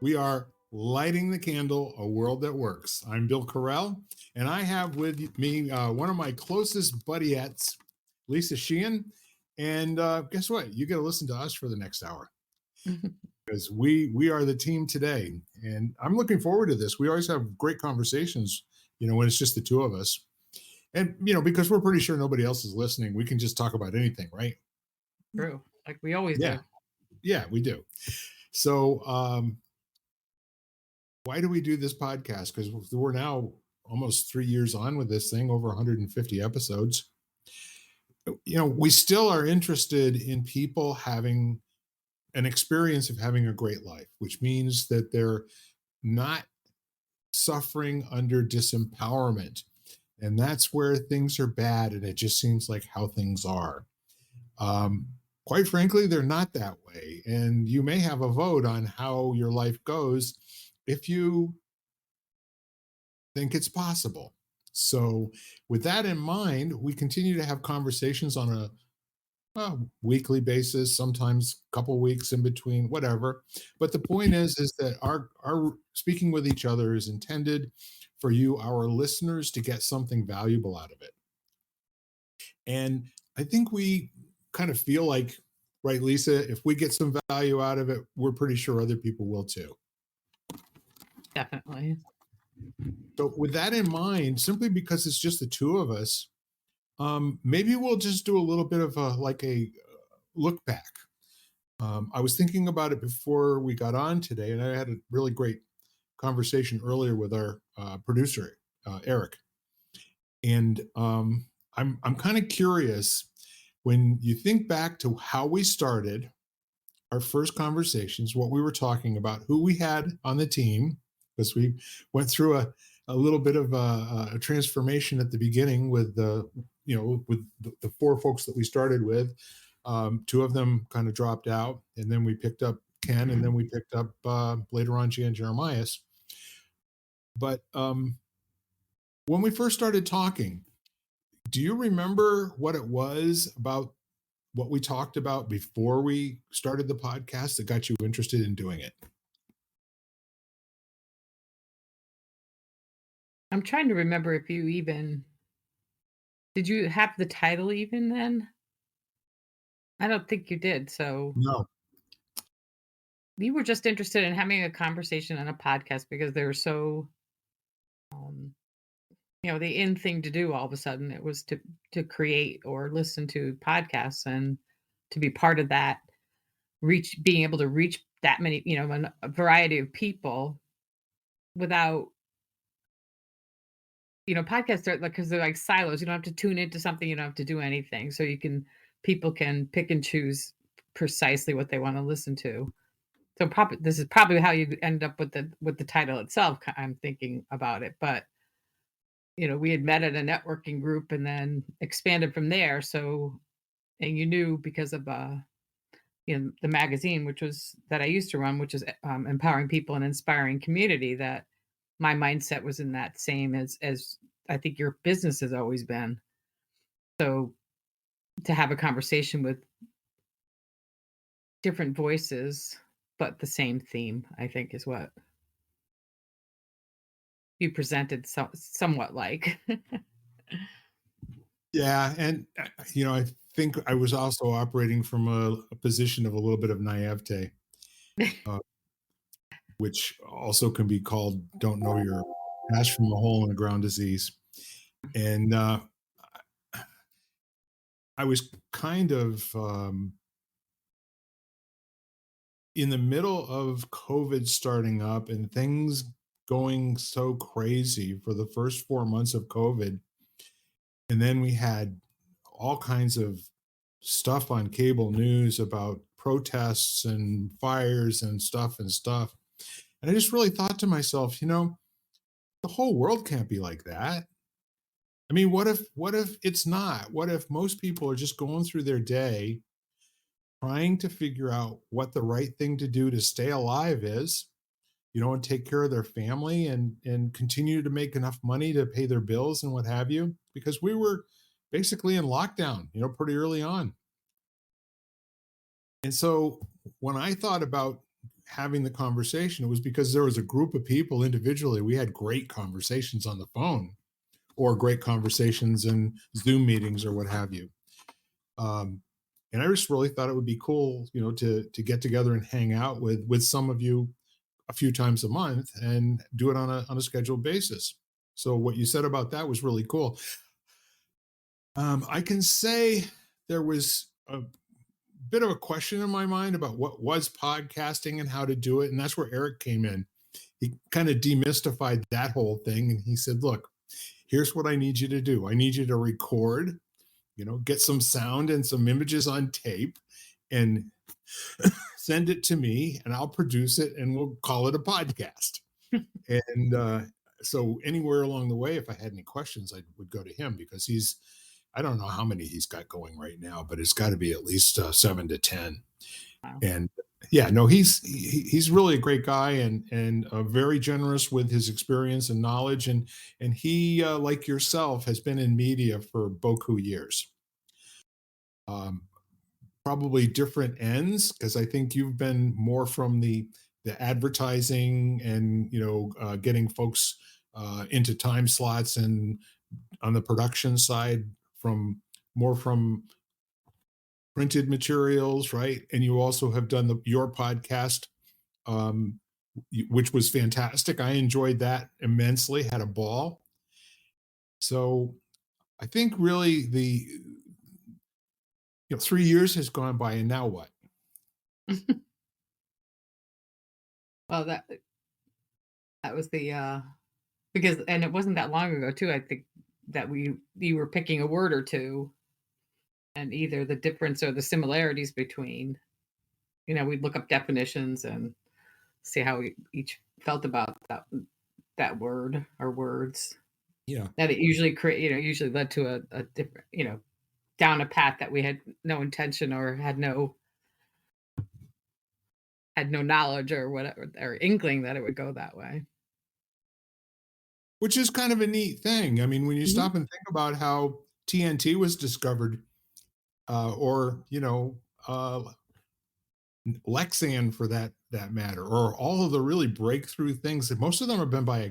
We are lighting the candle, a world that works. I'm Bill Carell, and I have with me one of my closest buddyettes, Lisa Sheehan. And guess what? You get to listen to us for the next hour because we are the team today, and I'm looking forward to this. We always have great conversations, when it's just the two of us, and because we're pretty sure nobody else is listening, we can just talk about anything, right? True. Like we always Yeah, do. yeah, we do. So, why do we do this podcast? Because we're now almost 3 years on with this thing, over 150 episodes. We still are interested in people having an experience of having a great life, which means that they're not suffering under disempowerment. And that's where things are bad. And it just seems like how things are. Um, Quite frankly, they're not that way. And you may have a vote on how your life goes if you think it's possible. So, with that in mind, we continue to have conversations on a weekly basis, sometimes a couple weeks in between, whatever. But the point is that our speaking with each other is intended for you, our listeners, to get something valuable out of it. And I think we kind of feel like, right, Lisa, if we get some value out of it, we're pretty sure other people will too. Definitely. So, with that in mind, simply because it's just the two of us, maybe we'll just do a little bit of a look back. I was thinking about it before we got on today, and I had a really great conversation earlier with our producer, Eric. And I'm kind of curious, when you think back to how we started our first conversations, what we were talking about, who we had on the team, because we went through a little bit of a transformation at the beginning with the four folks that we started with. Two of them kind of dropped out, and then we picked up Ken, and then we picked up later on Jan Jeremias. But when we first started talking, do you remember what it was about what we talked about before we started the podcast that got you interested in doing it? I'm trying to remember if you even did you have the title even then? I don't think you did. So No. we were just interested in having a conversation on a podcast because they were so um the in thing to do all of a sudden. It was to create or listen to podcasts and to be part of that being able to reach that many, a variety of people without podcasts are like because they're like silos. You don't have to tune into something. You don't have to do anything. So people can pick and choose precisely what they want to listen to. So probably this is probably how you end up with the title itself. I'm thinking about it, but we had met at a networking group and then expanded from there. So, and you knew because of the magazine, which was that I used to run, which is empowering people and inspiring community, that my mindset was in that same as I think your business has always been. So to have a conversation with different voices, but the same theme, I think is what you presented somewhat like. Yeah, and I think I was also operating from a position of a little bit of naivete, uh, which also can be called "don't know your ash from a hole in the ground" disease. And I was kind of in the middle of COVID starting up and things going so crazy for the first 4 months of COVID. And then we had all kinds of stuff on cable news about protests and fires and stuff and stuff. And I just really thought to myself, the whole world can't be like that. I mean, what if it's not? What if most people are just going through their day trying to figure out what the right thing to do to stay alive is, and take care of their family and continue to make enough money to pay their bills and what have you, because we were basically in lockdown, pretty early on. And so when I thought about having the conversation, it was because there was a group of people individually. We had great conversations on the phone or great conversations in Zoom meetings or what have you. Um, and I just really thought it would be cool, to get together and hang out with some of you a few times a month and do it on a scheduled basis. So what you said about that was really cool. I can say there was a bit of a question in my mind about what was podcasting and how to do it, and that's where Eric came in. He kind of demystified that whole thing, and he said, "Look, here's what I need you to do. I need you to record, get some sound and some images on tape, and send it to me, and I'll produce it, and we'll call it a podcast." And so anywhere along the way, if I had any questions, I would go to him because I don't know how many he's got going right now, but it's got to be at least 7 to 10. Wow. And yeah, no, he's really a great guy and very generous with his experience and knowledge. And he, like yourself, has been in media for beaucoup years. Um, Probably different ends because I think you've been more from the advertising and getting folks into time slots, and on the production side from more from printed materials, right? And you also have done your podcast, um, which was fantastic. I enjoyed that immensely, had a ball. So I think really 3 years has gone by, and now what? Well, that was the because, and it wasn't that long ago too. I think that you were picking a word or two, and either the difference or the similarities between, we'd look up definitions and see how we each felt about that word or words. Yeah. That it usually usually led to a different, down a path that we had no intention or had no knowledge or whatever, or inkling that it would go that way. Which is kind of a neat thing. I mean, when you Mhm. stop and think about how TNT was discovered, or Lexan for that matter, or all of the really breakthrough things that most of them have been by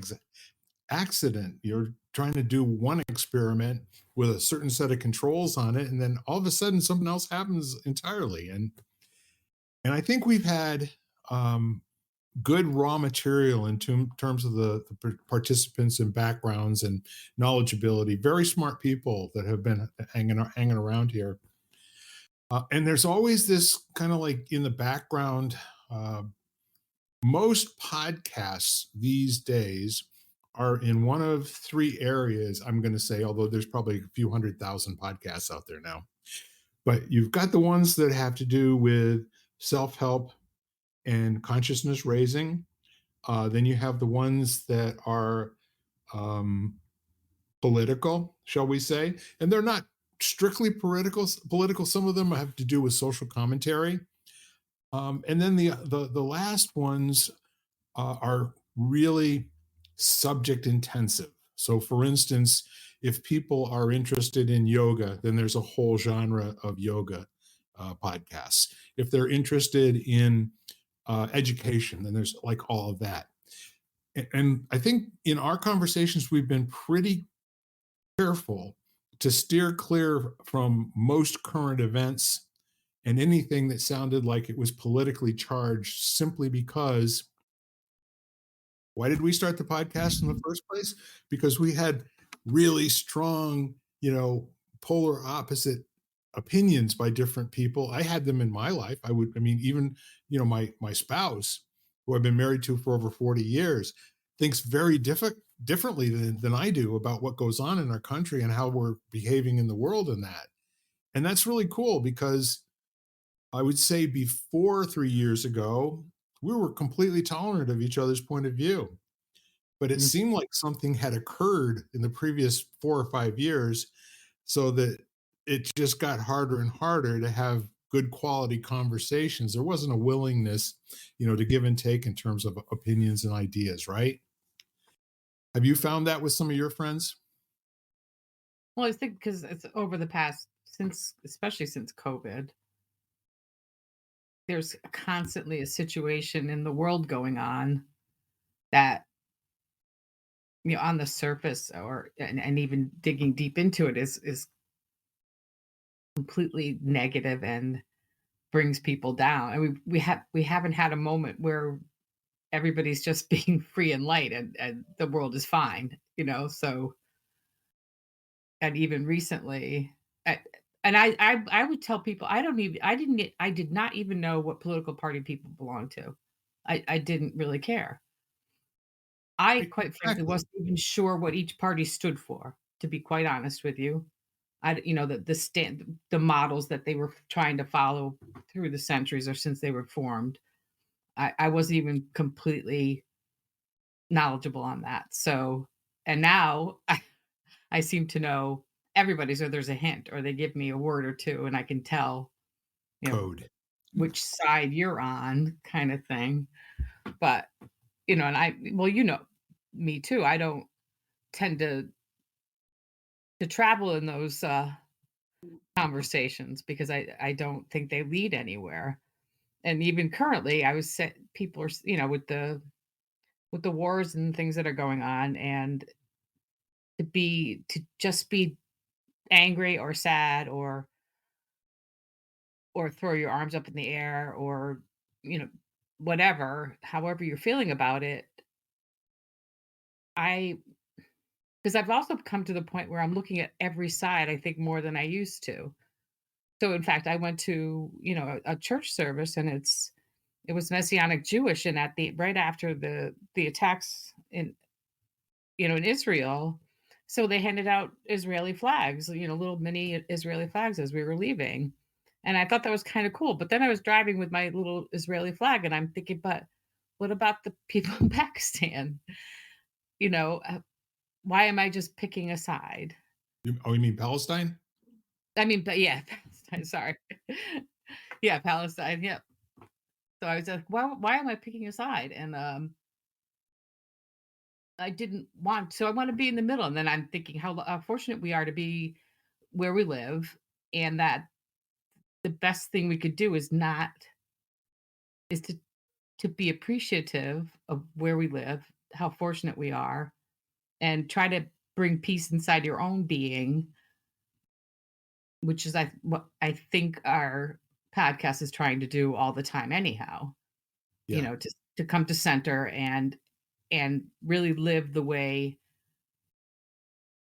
accident. You're trying to do one experiment with a certain set of controls on it, and then all of a sudden something else happens entirely. And I think we've had um, good raw material in terms of the participants and backgrounds and knowledgeability. Very smart people that have been hanging around here. And there's always this kind of like in the background. Uh, Most podcasts these days are in one of three areas. I'm going to say, although there's probably a few 100,000 podcasts out there now, but you've got the ones that have to do with self help and consciousness raising. Then you have the ones that are um, political, shall we say, and they're not strictly political. Political. Some of them have to do with social commentary, and then the last ones are really subject intensive. So, for instance, if people are interested in yoga, then there's a whole genre of yoga podcasts. If they're interested in education, then there's like all of that. And I think in our conversations, we've been pretty careful to steer clear from most current events and anything that sounded like it was politically charged, simply because why did we start the podcast in the first place? Because we had really strong, polar opposite opinions by different people. I had them in my life. I mean, even, my spouse, who I've been married to for over 40 years, thinks very differently than I do about what goes on in our country and how we're behaving in the world and that. And that's really cool because I would say before 3 years ago, we were completely tolerant of each other's point of view, but it Mm. seemed like something had occurred in the previous 4 or 5 years, so that it just got harder and harder to have good quality conversations. There wasn't a willingness, to give and take in terms of opinions and ideas, right? Have you found that with some of your friends? Well, I think because it's over the past, especially since COVID, there's constantly a situation in the world going on that, on the surface or and even digging deep into it is completely negative and brings people down. And we haven't had a moment where everybody's just being free and light and the world is fine, so and even recently, I and I would tell people I did not even know what political party people belonged to. I didn't really care. I, quite frankly, Exactly. wasn't even sure what each party stood for, to be quite honest with you. The models that they were trying to follow through the centuries or since they were formed. I wasn't even completely knowledgeable on that. So, and now I seem to know everybody's, or there's a hint, or they give me a word or two, and I can tell, you know, Code. which side you're on, kind of thing. But, and well, me too. I don't tend to travel in those conversations because I don't think they lead anywhere. And even currently, I was set, people are, with the wars and things that are going on, and to just be angry or sad or throw your arms up in the air or, you know, whatever, however you're feeling about it, I because I've also come to the point where I'm looking at every side, I think, more than I used to. So, in fact, I went to, a church service, and it was Messianic Jewish, and at the right after the attacks in Israel, so they handed out Israeli flags, little mini Israeli flags as we were leaving. And I thought that was kind of cool. But then I was driving with my little Israeli flag and I'm thinking, but what about the people in Pakistan? You know, uh, why am I just picking a side? You mean Palestine? I mean, but yeah, Palestine, sorry. Yeah, Palestine. Yep. So I was like, why am I picking a side? And I didn't want, so I want to be in the middle. And then I'm thinking how fortunate we are to be where we live, and that the best thing we could do is to be appreciative of where we live, how fortunate we are, and try to bring peace inside your own being, which is what I think our podcast is trying to do all the time anyhow. Yeah. To come to center and really live the way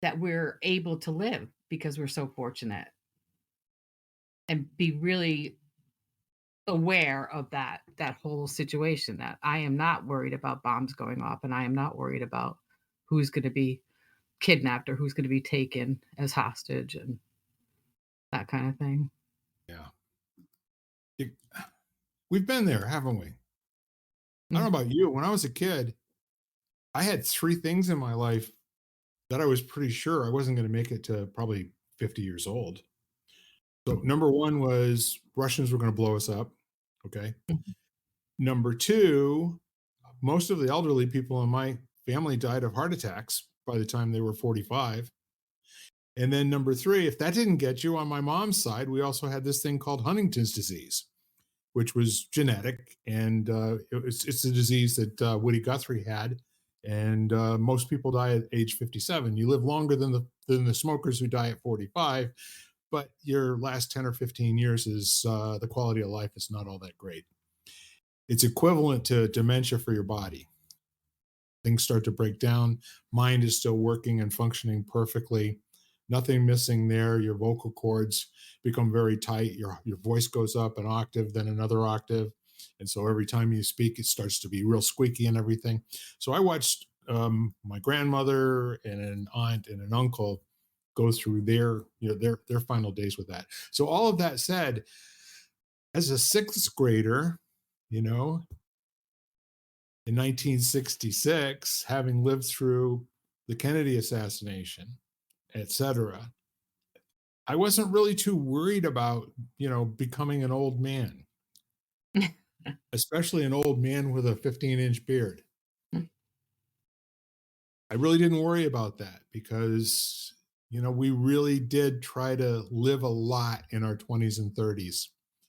that we're able to live because we're so fortunate, and be really aware of that whole situation, that I am not worried about bombs going off, and I am not worried about who's gonna be kidnapped or who's gonna be taken as hostage and that kind of thing. Yeah. It- we've been there, haven't we? I don't Mm, know about you. When I was a kid, I had three things in my life that I was pretty sure I wasn't going to make it to probably 50 years old. So, number one was Russians were going to blow us up. Okay. mhm. Number two, most of the elderly people in my family died of heart attacks by the time they were 45. And then number three, if that didn't get you, on my mom's side, we also had this thing called Huntington's disease, which was genetic, and it's a disease that Woody Guthrie had, and most people die at age 57. You live longer than the smokers who die at 45, but your last 10 or 15 years is the quality of life is not all that great. It's equivalent to dementia for your body. Things start to break down. Mind is still working and functioning perfectly. Nothing missing there. Your vocal cords become very tight. Your voice goes up an octave, then another octave. And so every time you speak, it starts to be real squeaky and everything. So I watched my grandmother and an aunt and an uncle go through their final days with that. So all of that said, as a sixth grader, you know, in 1966, having lived through the Kennedy assassination, etc., I wasn't really too worried about, becoming an old man, especially an old man with a 15-inch beard. I really didn't worry about that because, we really did try to live a lot in our 20s and 30s.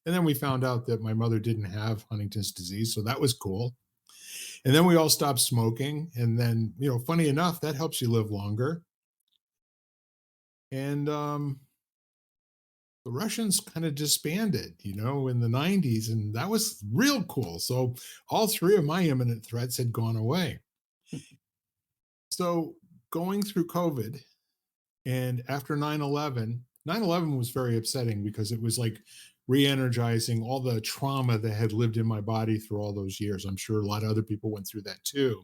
And then we found out that my mother didn't have Huntington's disease, so that was cool. And then we all stopped smoking, and then, funny enough, that helps you live longer. And the Russians kind of disbanded, in the 90s, and that was real cool. So all three of my imminent threats had gone away. So going through COVID and after 9/11, 9/11 was very upsetting because it was like re-energizing all the trauma that had lived in my body through all those years. I'm sure a lot of other people went through that too.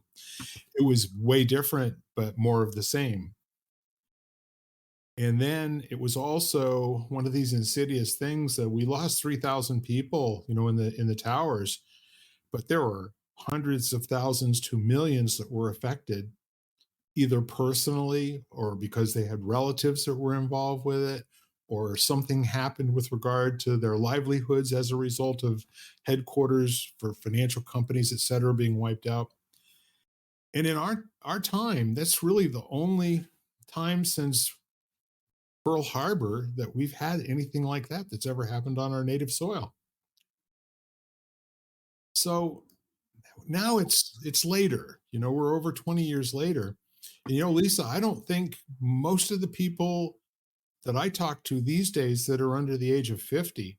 It was way different, but more of the same. And then it was also one of these insidious things that we lost 3,000 people, in the towers, but there were hundreds of thousands to millions that were affected either personally or because they had relatives that were involved with it, or something happened with regard to their livelihoods as a result of headquarters for financial companies, et cetera, being wiped out. And in our time, that's really the only time since Pearl Harbor that we've had anything like that that's ever happened on our native soil. So now it's later. We're over 20 years later. And Lisa, I don't think most of the people that I talk to these days that are under the age of 50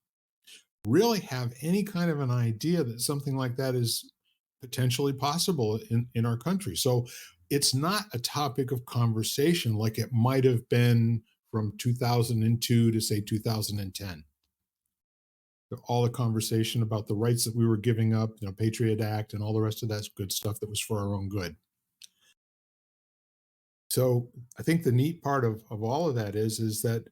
really have any kind of an idea that something like that is potentially possible in our country. So it's not a topic of conversation like it might have been from 2002 to say 2010. All the conversation about the rights that we were giving up, Patriot Act and all the rest of that good stuff that was for our own good. So I think the neat part of all of that is that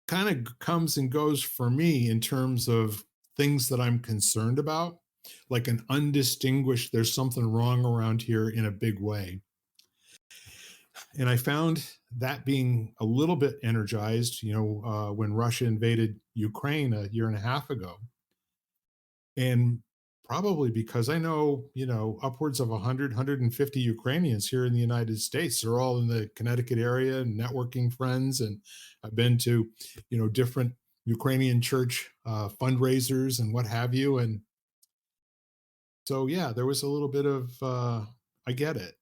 kind of comes and goes for me in terms of things that I'm concerned about, like an undistinguished, there's something wrong around here in a big way. And I found that being a little bit energized, when Russia invaded Ukraine a year and a half ago. And probably because I know, upwards of 100, 150 Ukrainians here in the United States. They're all in the Connecticut area, networking friends. And I've been to, different Ukrainian church fundraisers and what have you. And so, yeah, there was a little bit of, I get it.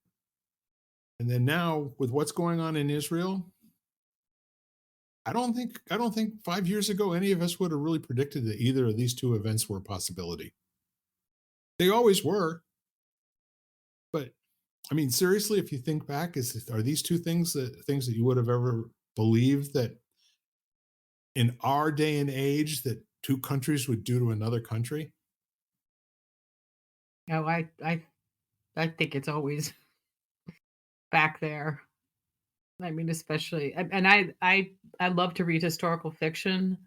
And then now with what's going on in Israel, I don't think 5 years ago any of us would have really predicted that either of these two events were a possibility. They always were, but I mean, seriously, if you think back, are these two things that you would have ever believed that in our day and age that two countries would do to another country? Oh, I think it's always back there. I mean, especially and I love to read historical fiction,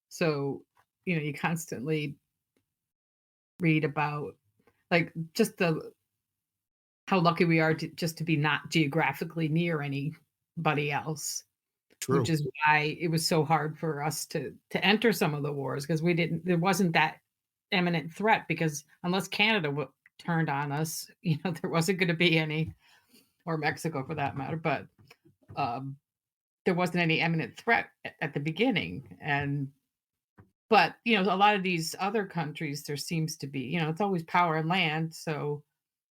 so, you constantly read about, like, just the how lucky we are just to be not geographically near anybody else, which True. is why it was so hard for us to enter some of the wars because there wasn't that imminent threat because unless Canada turned on us, there wasn't gonna be any, or Mexico for that matter, but, um, there wasn't any imminent threat at the beginning, but, a lot of these other countries, there seems to be, it's always power and land, so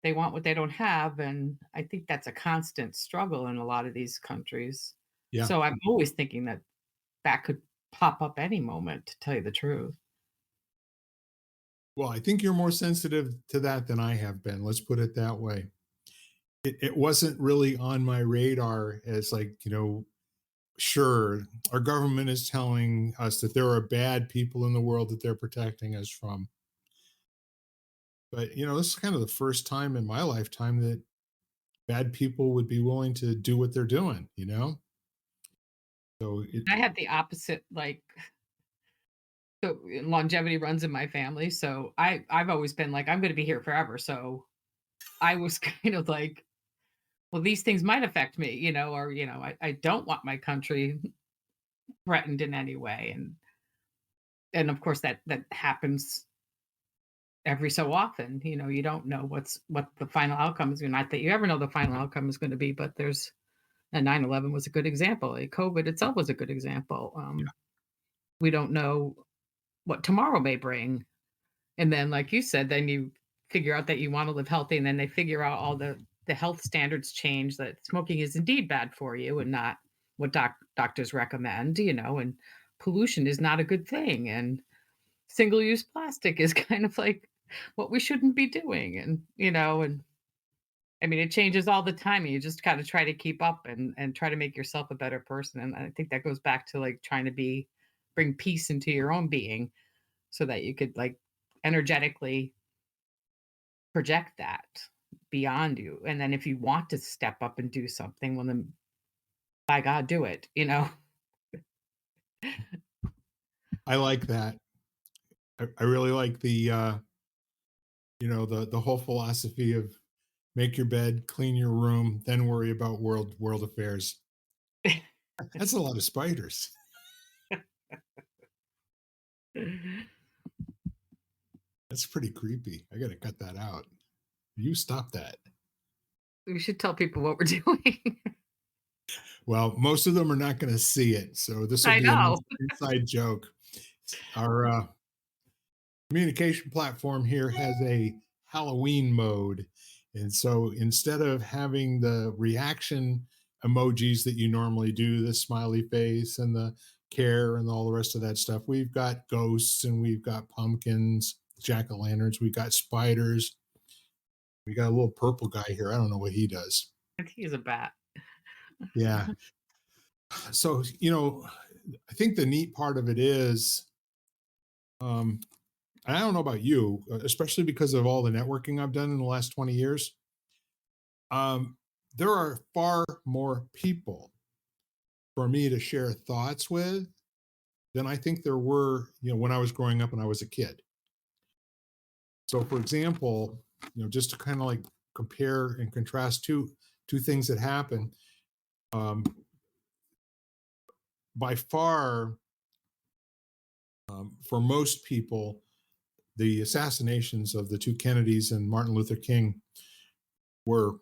they want what they don't have, and I think that's a constant struggle in a lot of these countries. Yeah. So I'm always thinking that that could pop up any moment, to tell you the truth. Well, I think you're more sensitive to that than I have been. Let's put it that way. It wasn't really on my radar as like, sure, our government is telling us that there are bad people in the world that they're protecting us from. But, this is kind of the first time in my lifetime that bad people would be willing to do what they're doing. So I had the opposite, like, so longevity runs in my family, so I've always been like, "I'm gonna be here forever," so I was kind of like, "Well, these things might affect me," or, I don't want my country threatened in any way, and of course, that happens every so often. You don't know what the final outcome is, not that you ever know the final outcome is gonna be, but there's and 9/11 was a good example, COVID itself was a good example. We don't know, what tomorrow may bring. And then, like you said, then you figure out that you want to live healthy, and then they figure out all the health standards change that smoking is indeed bad for you and not what doctors recommend, and pollution is not a good thing, and single-use plastic is kind of like what we shouldn't be doing, and I mean, it changes all the time, and you just gotta try to keep up and try to make yourself a better person, and I think that goes back to, like, trying to bring peace into your own being so that you could, like, energetically project that beyond you, and then if you want to step up and do something, well, then by God, do it. I like that. I really like the whole philosophy of make your bed, clean your room, then worry about world affairs. That's a lot of spiders. That's pretty creepy. I gotta cut that out. You stop that. We should tell people what we're doing. Well, most of them are not gonna see it, so this will I be an know. inside joke. Our communication platform here has a Halloween mode. And so instead of having the reaction emojis that you normally do, the smiley face and the care and all the rest of that stuff, we've got ghosts and we've got pumpkins, jack o' lanterns, we've got spiders. We got a little purple guy here. I don't know what he does. I think he's a bat. Yeah. So, I think the neat part of it is, um, I don't know about you, especially because of all the networking I've done in the last 20 years. Um, there are far more people for me to share thoughts with than I think there were, when I was growing up and I was a kid. So, for example, just to kind of like compare and contrast two things that happen. Um, by far, for most people, the assassinations of the two Kennedys and Martin Luther King were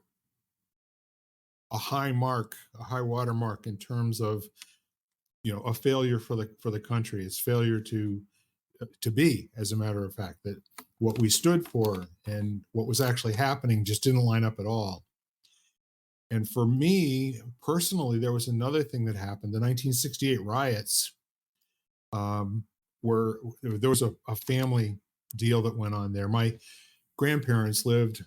a high watermark in terms of a failure for the country. It's failure to be, as a matter of fact, that what we stood for and what was actually happening just didn't line up at all. And for me personally, there was another thing that happened. The 1968 riots, um, where there was a family deal that went on there. My grandparents lived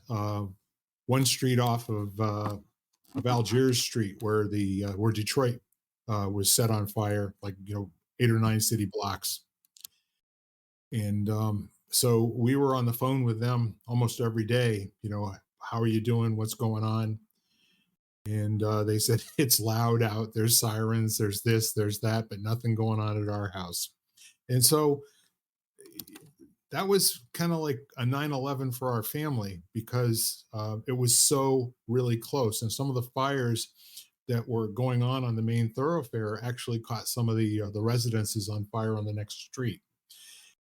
one street off of Algiers Street, where Detroit was set on fire, like 8 or 9 city blocks. And so we were on the phone with them almost every day. How are you doing? What's going on? And they said it's loud out. There's sirens. There's this. There's that, but nothing going on at our house. And so that was kind of like a 9/11 for our family because it was so really close. And some of the fires that were going on the main thoroughfare actually caught some of the residences on fire on the next street.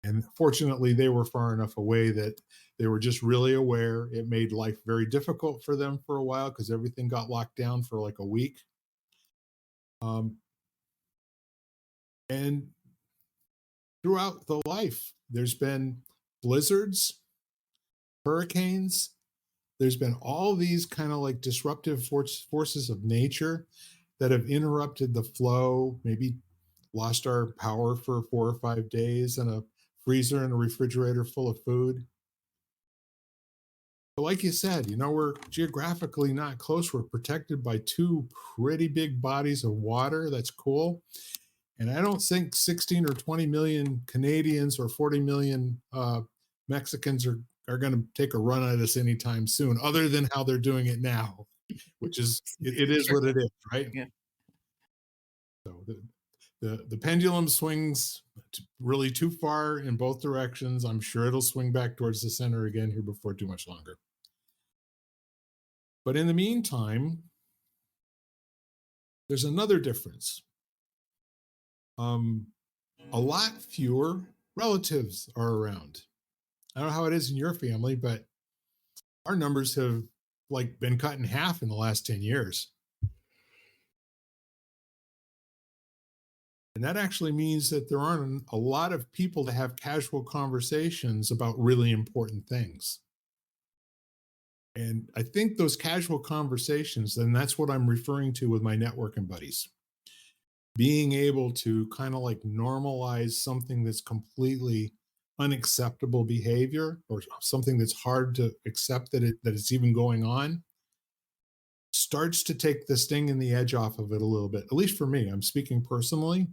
And fortunately, they were far enough away that they were just really aware. It made life very difficult for them for a while because everything got locked down for like a week. Um, and throughout the life, there's been blizzards, hurricanes. There's been all these kind of like disruptive forces of nature that have interrupted the flow, maybe lost our power for 4 or 5 days, and a freezer and a refrigerator full of food. But like you said, we're geographically not close. We're protected by two pretty big bodies of water. That's cool. And I don't think 16 or 20 million Canadians or 40 million Mexicans are going to take a run at us anytime soon, other than how they're doing it now, which is, it is Sure. what it is, right? Yeah. So the pendulum swings really too far in both directions. I'm sure it'll swing back towards the center again here before too much longer. But in the meantime, there's another difference. Um, a lot fewer relatives are around. I don't know how it is in your family, but our numbers have like been cut in half in the last 10 years. And that actually means that there aren't a lot of people to have casual conversations about really important things. And I think those casual conversations, and that's what I'm referring to with my networking buddies, being able to kind of like normalize something that's completely unacceptable behavior or something that's hard to accept that it's even going on starts to take the sting and the edge off of it a little bit. At least for me, I'm speaking personally.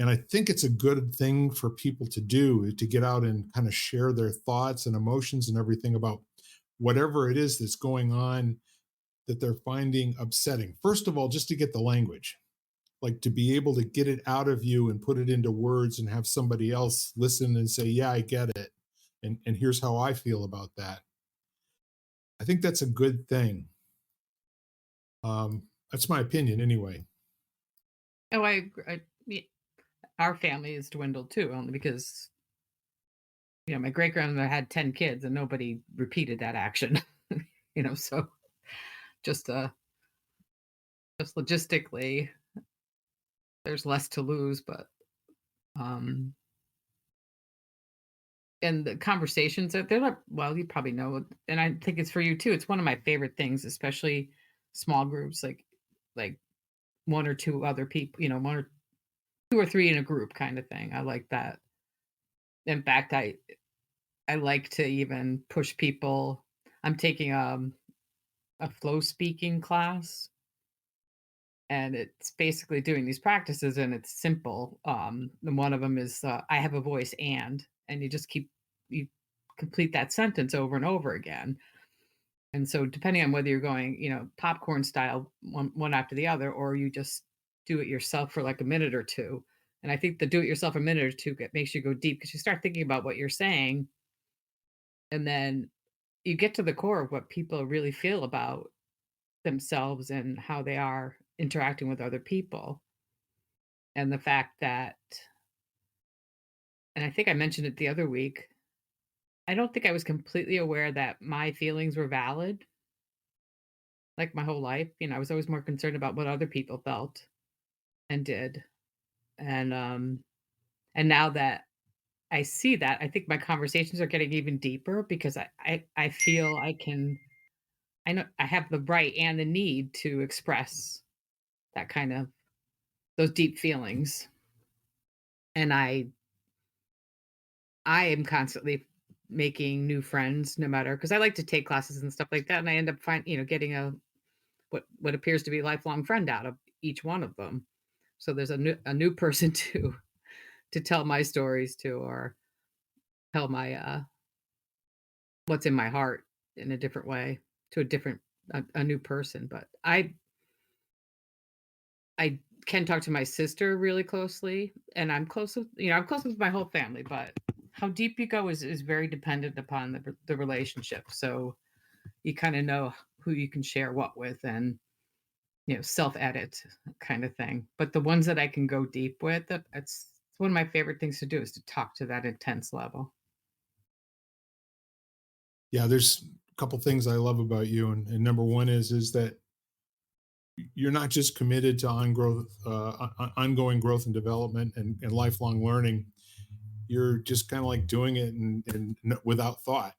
And I think it's a good thing for people to do to get out and kind of share their thoughts and emotions and everything about whatever it is that's going on that they're finding upsetting. First of all, just to get the language, like to be able to get it out of you and put it into words and have somebody else listen and say, yeah, I get it. And here's how I feel about that. I think that's a good thing. That's my opinion anyway. Oh, our family is dwindled too, only because my great grandmother had 10 kids and nobody repeated that action. So just just logistically, there's less to lose, but um and the conversations that they're not, well, you probably know, and I think it's for you too. It's one of my favorite things, especially small groups, like one or two other people, one or two or three in a group kind of thing. I like that. In fact, I like to even push people. I'm taking a flow speaking class, and it's basically doing these practices, and it's simple. And one of them is I have a voice, and you complete that sentence over and over again. And so, depending on whether you're going, popcorn style, one after the other, or you just do it yourself for like a minute or two. And I think the do it yourself a minute or two makes you go deep because you start thinking about what you're saying, and then you get to the core of what people really feel about themselves and how they are interacting with other people. And the fact that, and I think I mentioned it the other week, I don't think I was completely aware that my feelings were valid, like my whole life. I was always more concerned about what other people felt and did. And now that I see that, I think my conversations are getting even deeper because I feel I know I have the right and the need to express that kind of those deep feelings. And I am constantly making new friends no matter, because I like to take classes and stuff like that, and I end up getting what appears to be a lifelong friend out of each one of them. So there's a new person to tell my stories to, or tell my what's in my heart in a different way to a new person. But I can talk to my sister really closely, and I'm close with my whole family, but how deep you go is very dependent upon the relationship. So you kind of know who you can share what with, and self edit kind of thing. But the ones that I can go deep with, it's one of my favorite things to do is to talk to that intense level. Yeah, there's a couple things I love about you, and number one is that you're not just committed to ongoing growth and development and lifelong learning. You're just kind of like doing it and without thought,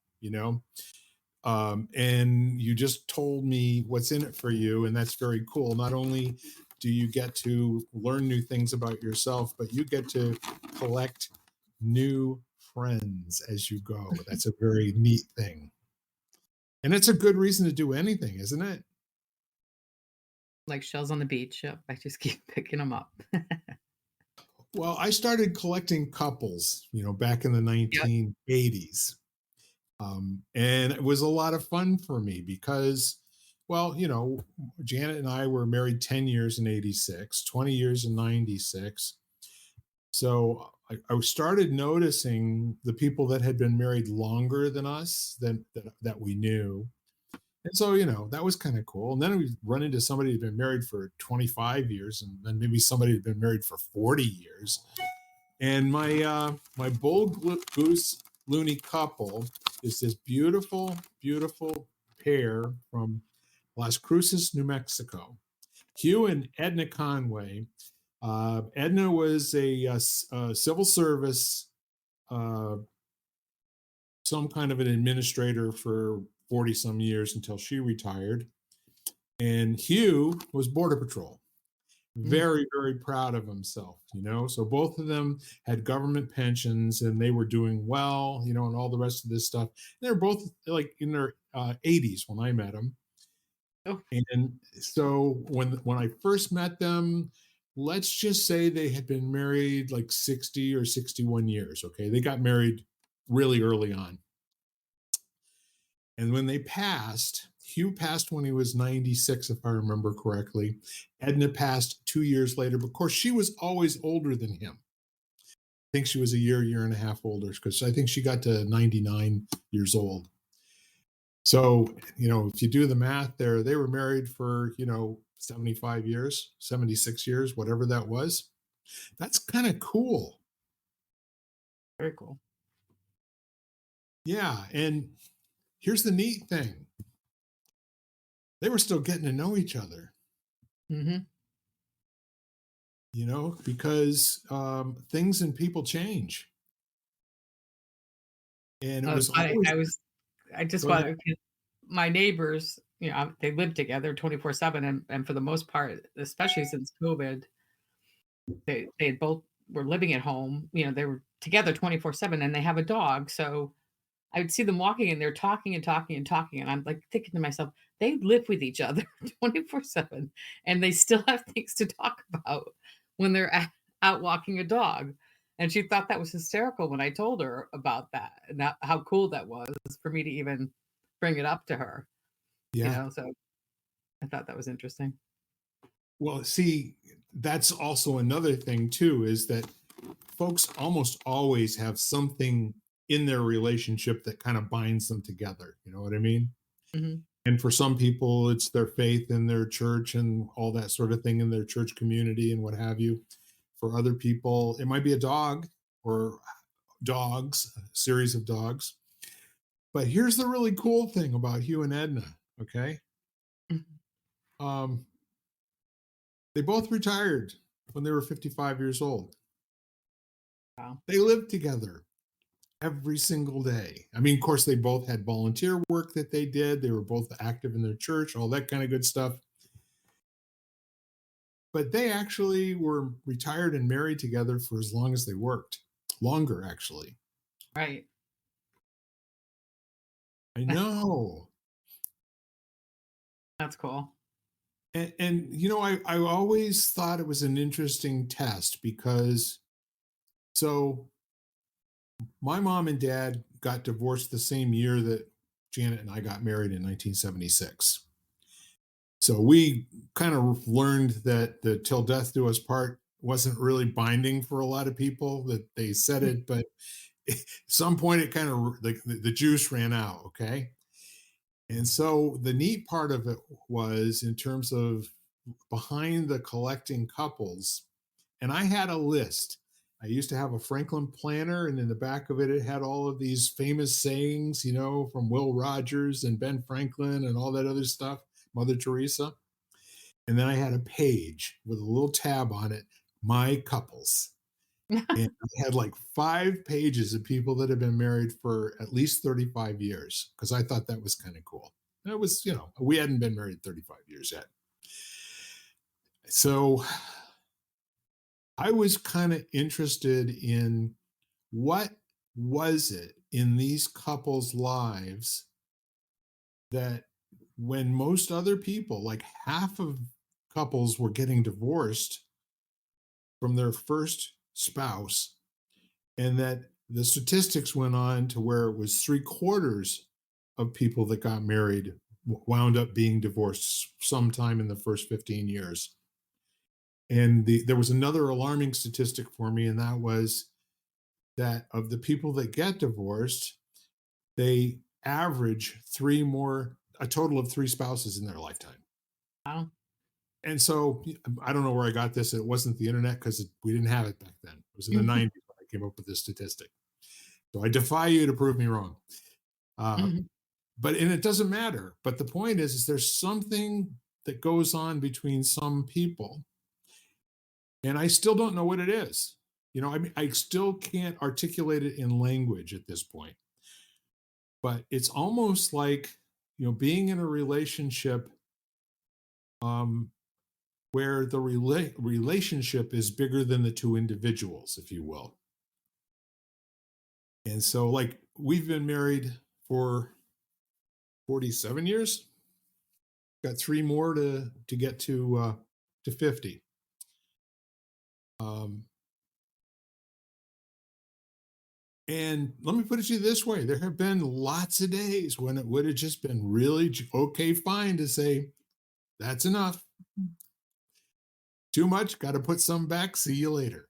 and you just told me what's in it for you, and that's very cool. Not only do you get to learn new things about yourself, but you get to collect new friends as you go. That's a very neat thing. And it's a good reason to do anything, isn't it? Like shells on the beach. Yep, I just keep picking them up. Well, I started collecting couples, back in the Yep. 1980s. And it was a lot of fun for me because, well, Janet and I were married 10 years in 86, 20 years in 96. So I started noticing the people that had been married longer than us that we knew. And so, that was kind of cool. And then we run into somebody who'd been married for 25 years, and then maybe somebody who'd been married for 40 years. And my bull goose loony couple is this beautiful, beautiful pair from Las Cruces, New Mexico. Hugh and Edna Conway. Edna was a civil service, uh, some kind of an administrator for 40 some years until she retired. And Hugh was Border Patrol. Mm. Very, very proud of himself, So both of them had government pensions and they were doing well, and all the rest of this stuff. They were both like in their 80s when I met them. Oh, And so when I first met them, let's just say they had been married like 60 or 61 years. Okay. They got married really early on. And when they passed, Hugh passed when he was 96, if I remember correctly. Edna passed 2 years later, but of course, she was always older than him. I think she was a year and a half older because I think she got to 99 years old. So, if you do the math there, they were married for, 75 years, 76 years, whatever that was. That's kind of cool. very cool. Yeah. And here's the neat thing, they were still getting to know each other. Hmm. Because things and people change. And it was Funny. always I just go ahead. want to, my neighbors, they live together 24/7, and for the most part, especially since COVID, they both were living at home. They were together 24/7, and they have a dog. So I would see them walking and they're talking and talking and talking. And I'm like thinking to myself, they live with each other 24/7 and they still have things to talk about when they're out walking a dog. And she thought that was hysterical when I told her about that and how cool that was for me to even bring it up to her, Yeah. So I thought that was interesting. Well, see, that's also another thing too, is that folks almost always have something in their relationship that kind of binds them together. You know what I mean? Hmm. And for some people, it's their faith in their church and all that sort of thing in their church community and what have you. For other people, it might be a dog or dogs, a series of dogs. But here's the really cool thing about Hugh and Edna. Okay. Um, they both retired when they were 55 years old. Wow. They lived together every single day. I mean, of course, they both had volunteer work that they did. They were both active in their church, all that kind of good stuff. But they actually were retired and married together for as long as they worked, longer, actually. Right. I know. That's cool. I always thought it was an interesting test because so my mom and dad got divorced the same year that Janet and I got married in 1976. So we kind of learned that the till death do us part wasn't really binding for a lot of people, that they said it, but at some point it kind of like the juice ran out. Okay. And so the neat part of it was in terms of behind the collecting couples, and I had a list. I used to have a Franklin planner, and in the back of it, it had all of these famous sayings, from Will Rogers and Ben Franklin and all that other stuff, Mother Teresa. And then I had a page with a little tab on it, my couples. And I had like 5 pages of people that have been married for at least 35 years because I thought that was kind of cool. And it was, we hadn't been married 35 years yet. So I was kind of interested in what was it in these couples' lives that when most other people, like half of couples were getting divorced from their first spouse, and that the statistics went on to where it was 3/4 of people that got married wound up being divorced sometime in the first 15 years. And there was another alarming statistic for me, and that was that of the people that get divorced, they average a total of 3 spouses in their lifetime. Wow. And so I don't know where I got this. It wasn't the internet because we didn't have it back then. It was in the 90s when I came up with this statistic. So I defy you to prove me wrong. Uh, Mhm. and it doesn't matter. But the point is there's something that goes on between some people. and I still don't know what it is. I mean, I still can't articulate it in language at this point. But it's almost like, being in a relationship, um, where the relationship is bigger than the two individuals, if you will. And so, like, we've been married for 47 years. Got three more to get to 50. Um, and let me put it to you this way: there have been lots of days when it would have just been really okay, fine to say that's enough. Too much, got to put some back. See you later.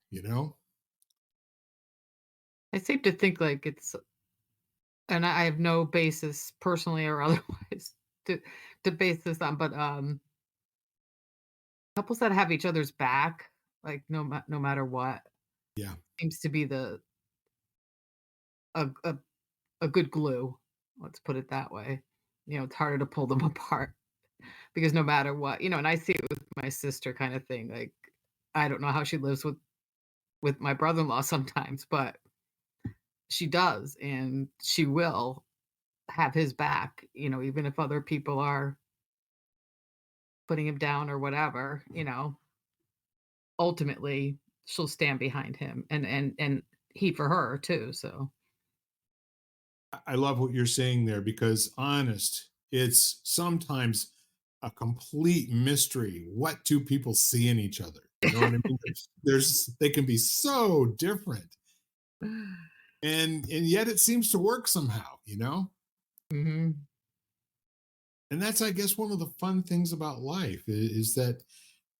I seem to think like it's, and I have no basis personally or otherwise to base this on, but couples that have each other's back, like no matter what, Yeah, seems to be a a a good glue. Let's put it that way. It's harder to pull them apart because no matter what, and I see it with my sister kind of thing. Like, I don't know how she lives with my brother-in-law sometimes, but she does, and she will have his back, even if other people are putting him down or whatever, ultimately she'll stand behind him and he for her too. So I love what you're saying there because honest, it's sometimes a complete mystery what two people see in each other. You know what I mean? They can be so different, and yet it seems to work somehow. Mhm. And that's, I guess, one of the fun things about life is that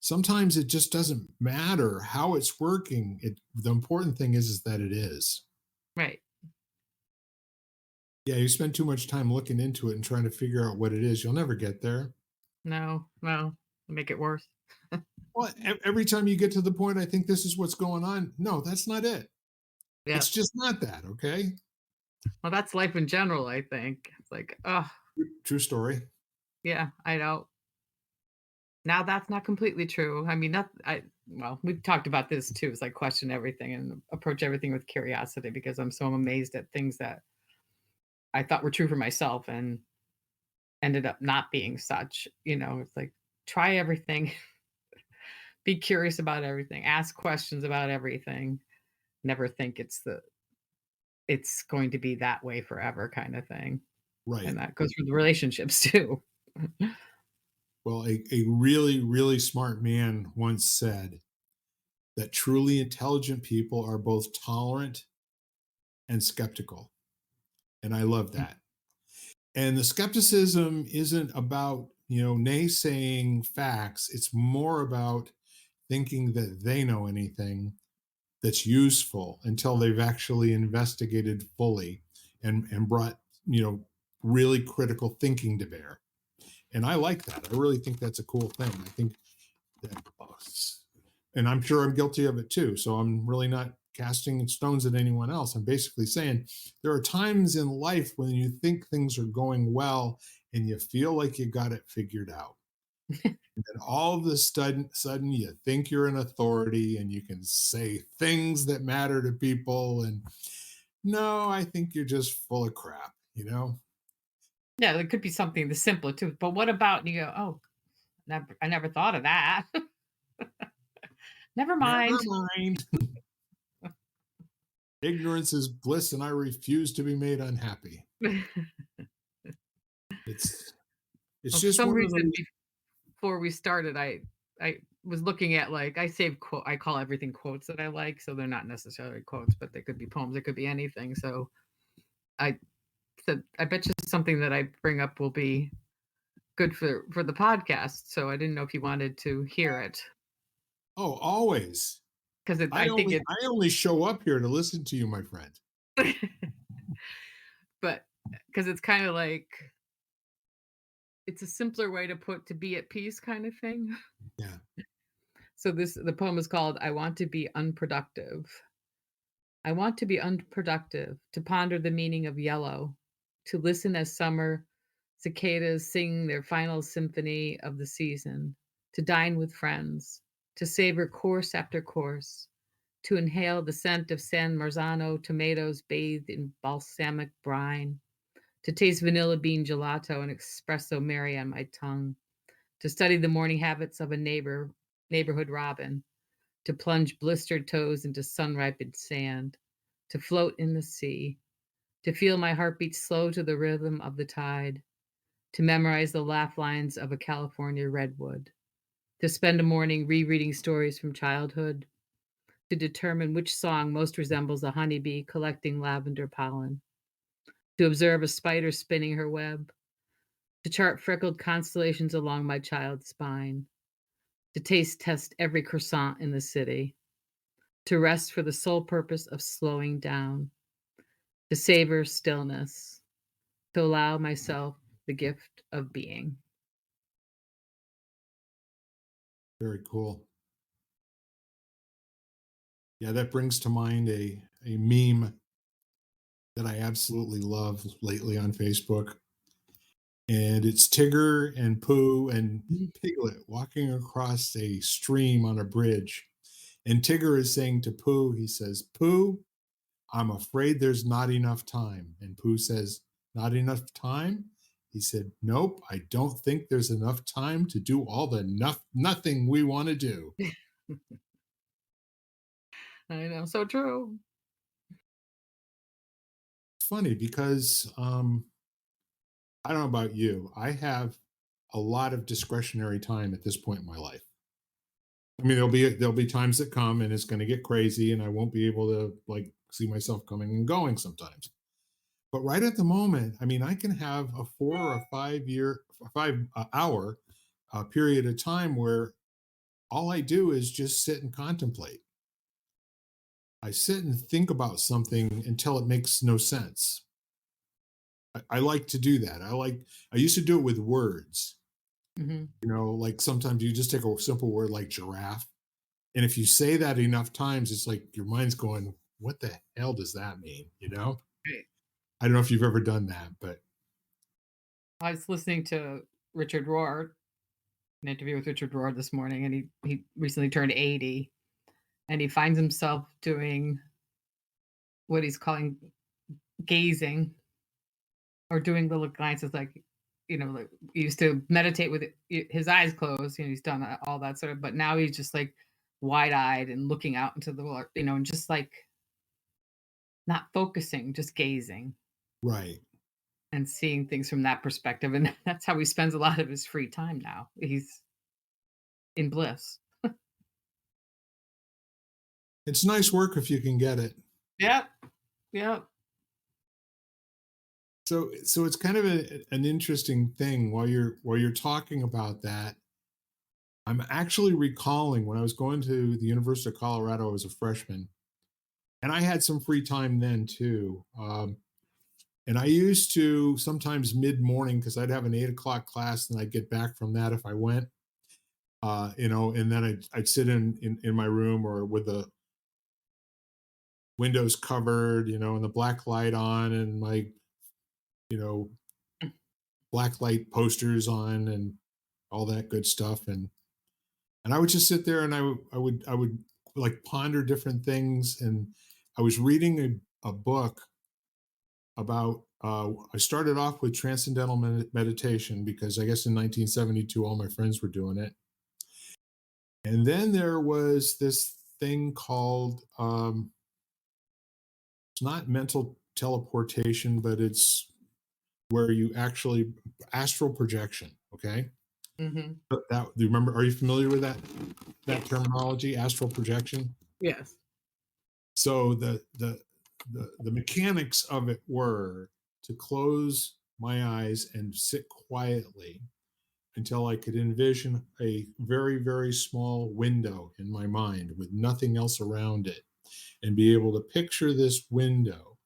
sometimes it just doesn't matter how it's working. The important thing is that it is. Right. Yeah, you spend too much time looking into it and trying to figure out what it is, you'll never get there. No, make it worse. Well, every time you get to the point, I think this is what's going on. No, that's not it. Yeah. It's just not that. Okay. Well, that's life in general, I think. It's like, oh, True story. yeah, I know. Now that's not completely true. I mean, that I well, we've talked about this too. It's like question everything and approach everything with curiosity because I'm so amazed at things that I thought were true for myself and ended up not being such. It's like try everything, be curious about everything, ask questions about everything. Never think it's going to be that way forever kind of thing. And Right. that goes for the relationships too. Well, a really, really smart man once said that truly intelligent people are both tolerant and skeptical. And I love that. And the skepticism isn't about, naysaying facts. It's more about thinking that they know anything that's useful until they've actually investigated fully and brought, really critical thinking to bear. And I like that. I really think that's a cool thing. I think that, and I'm sure I'm guilty of it too. So I'm really not casting stones at anyone else. I'm basically saying there are times in life when you think things are going well and you feel like you got it figured out. And then all of a sudden, you think you're an authority and you can say things that matter to people. And no, I think you're just full of crap. Yeah, there could be something the simpler too. But what about and you go, oh, I never thought of that. Never Never mind. mind. Ignorance is bliss, and I refuse to be made unhappy. It's it's Well, for just some one of reason those. before we started, I was looking at like I save quote I call everything quotes that I like, so they're not necessarily quotes, but they could be poems, it could be anything. So I said, I bet you something that I bring up will be good for the podcast. So I didn't know if you wanted to hear it Oh, always. because I I think only it, I only show up here to listen to you, my friend. but because it's kind of like it's a simpler way to put to be at peace kind of thing. Yeah. So the poem is called "I Want to Be Unproductive." I want to be unproductive, to ponder the meaning of yellow, to listen as summer cicadas sing their final symphony of the season, to dine with friends, to savor course after course, to inhale the scent of San Marzano tomatoes bathed in balsamic brine, to taste vanilla bean gelato and espresso Mary on my tongue, to study the morning habits of a neighborhood robin, to plunge blistered toes into sun-ripened sand, to float in the sea, to feel my heartbeat slow to the rhythm of the tide, to memorize the laugh lines of a California redwood, to spend a morning rereading stories from childhood, to determine which song most resembles a honeybee collecting lavender pollen, to observe a spider spinning her web, to chart freckled constellations along my child's spine, to taste test every croissant in the city, to rest for the sole purpose of slowing down, to savor stillness, to allow myself the gift of being. Very cool. Yeah, that brings to mind a meme that I absolutely love lately on Facebook. And it's Tigger and Pooh and Mhm. Piglet walking across a stream on a bridge. And Tigger is saying to Pooh, he says, Pooh, I'm afraid there's not enough time. And Pooh says, not enough time? He said, nope, I don't think there's enough time to do all the nothing we want to do. I know, so true. It's funny because I don't know about you. I have a lot of discretionary time at this point in my life. I mean, there'll be times that come and it's going to get crazy, and I won't be able to like see myself coming and going sometimes. But right at the moment, I mean, I can have a 4 or 5 year, 5 hour period of time where all I do is just sit and contemplate. I sit and think about something until it makes no sense. I like to do that. I used to do it with words. Mhm. Like sometimes you just take a simple word like giraffe. And if you say that enough times, it's like your mind's going, what the hell does that mean? Right. I don't know if you've ever done that, but I was listening to Richard Rohr, an interview with Richard Rohr this morning, and he recently turned 80, and he finds himself doing what he's calling gazing or doing little glances, like, like he used to meditate with his eyes closed. He's done all that sort of, but now he's just like wide eyed and looking out into the world, and just like not focusing, just gazing right. and seeing things from that perspective. And that's how he spends a lot of his free time now. He's in bliss. It's nice work if you can get it. Yep. Yep. So it's kind of an interesting thing while you're talking about that. I'm actually recalling when I was going to the University of Colorado as a freshman, and I had some free time then too. And I used to sometimes mid morning because I'd have an 8 o'clock class, and I'd get back from that if I went. And then I'd sit in my room or with the windows covered, and the black light on, and my you know black light posters on, and all that good stuff. And I would just sit there, and I would like ponder different things. And I was reading a book about. I started off with transcendental meditation because I guess in 1972 all my friends were doing it, and then there was this thing called it's not mental teleportation, but it's where you actually astral projection. Okay, Hmm. do you remember? Are you familiar with that Yes. terminology, astral projection? Yes. So the mechanics of it were to close my eyes and sit quietly until I could envision a very, very small window in my mind with nothing else around it, and be able to picture this window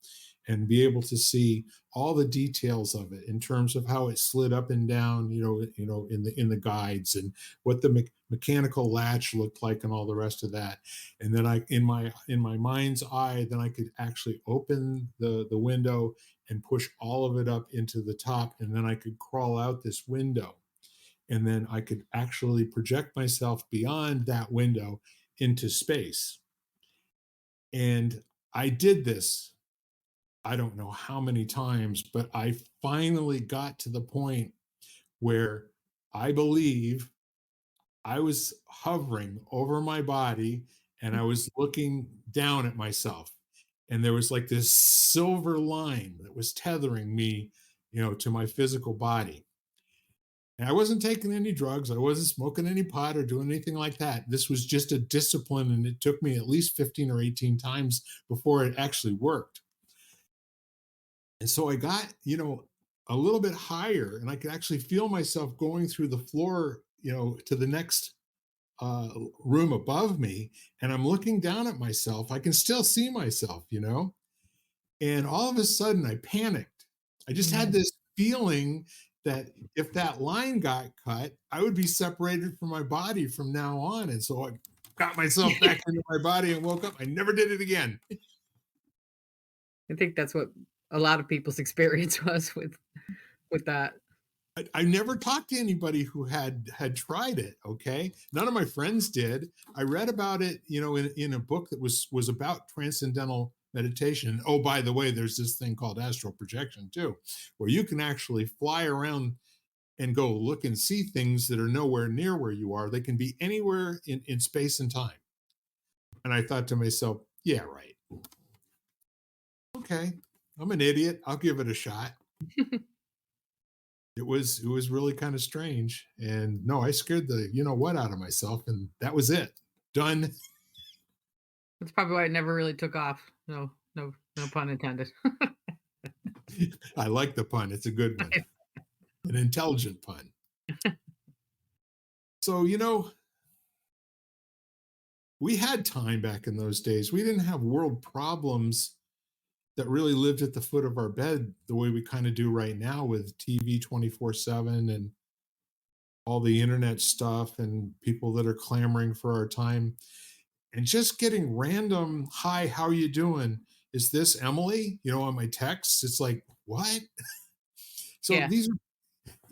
and be able to see all the details of it in terms of how it slid up and down, in the guides, and what the mechanical latch looked like and all the rest of that. And then I in my mind's eye, then I could actually open the window and push all of it up into the top, and then I could crawl out this window. and then I could actually project myself beyond that window into space. And I did this, I don't know how many times, but I finally got to the point where I believe I was hovering over my body and I was looking down at myself. And there was like this silver line that was tethering me, to my physical body. And I wasn't taking any drugs. I wasn't smoking any pot or doing anything like that. This was just a discipline. And it took me at least 15 or 18 times before it actually worked. And so I got, a little bit higher and I could actually feel myself going through the floor, to the next uh, room above me. And I'm looking down at myself. I can still see myself. And all of a sudden I panicked. I just had Mhm. this feeling that if that line got cut, I would be separated from my body from now on. And so I got myself back into my body and woke up. I never did it again. I think that's what a lot of people's experience was with that. I never talked to anybody who had tried it. Okay, none of my friends did. I read about it, in a book that was about transcendental meditation. Oh, by the way, there's this thing called astral projection too, where you can actually fly around and go look and see things that are nowhere near where you are. They can be anywhere in space and time. And I thought to myself, yeah, right. Okay, I'm an idiot. I'll give it a shot. It was really kind of strange, and no, I scared the what out of myself, and that was it. Done. That's probably why it never really took off. No, no, no pun intended. I like the pun. It's a good one, an intelligent pun. So we had time back in those days. We didn't have world problems that really lived at the foot of our bed the way we kind of do right now with TV 24/7 and all the internet stuff and people that are clamoring for our time and just getting random, "Hi, how are you doing? Is this Emily?" On my texts. It's like, what? So Yeah. these are,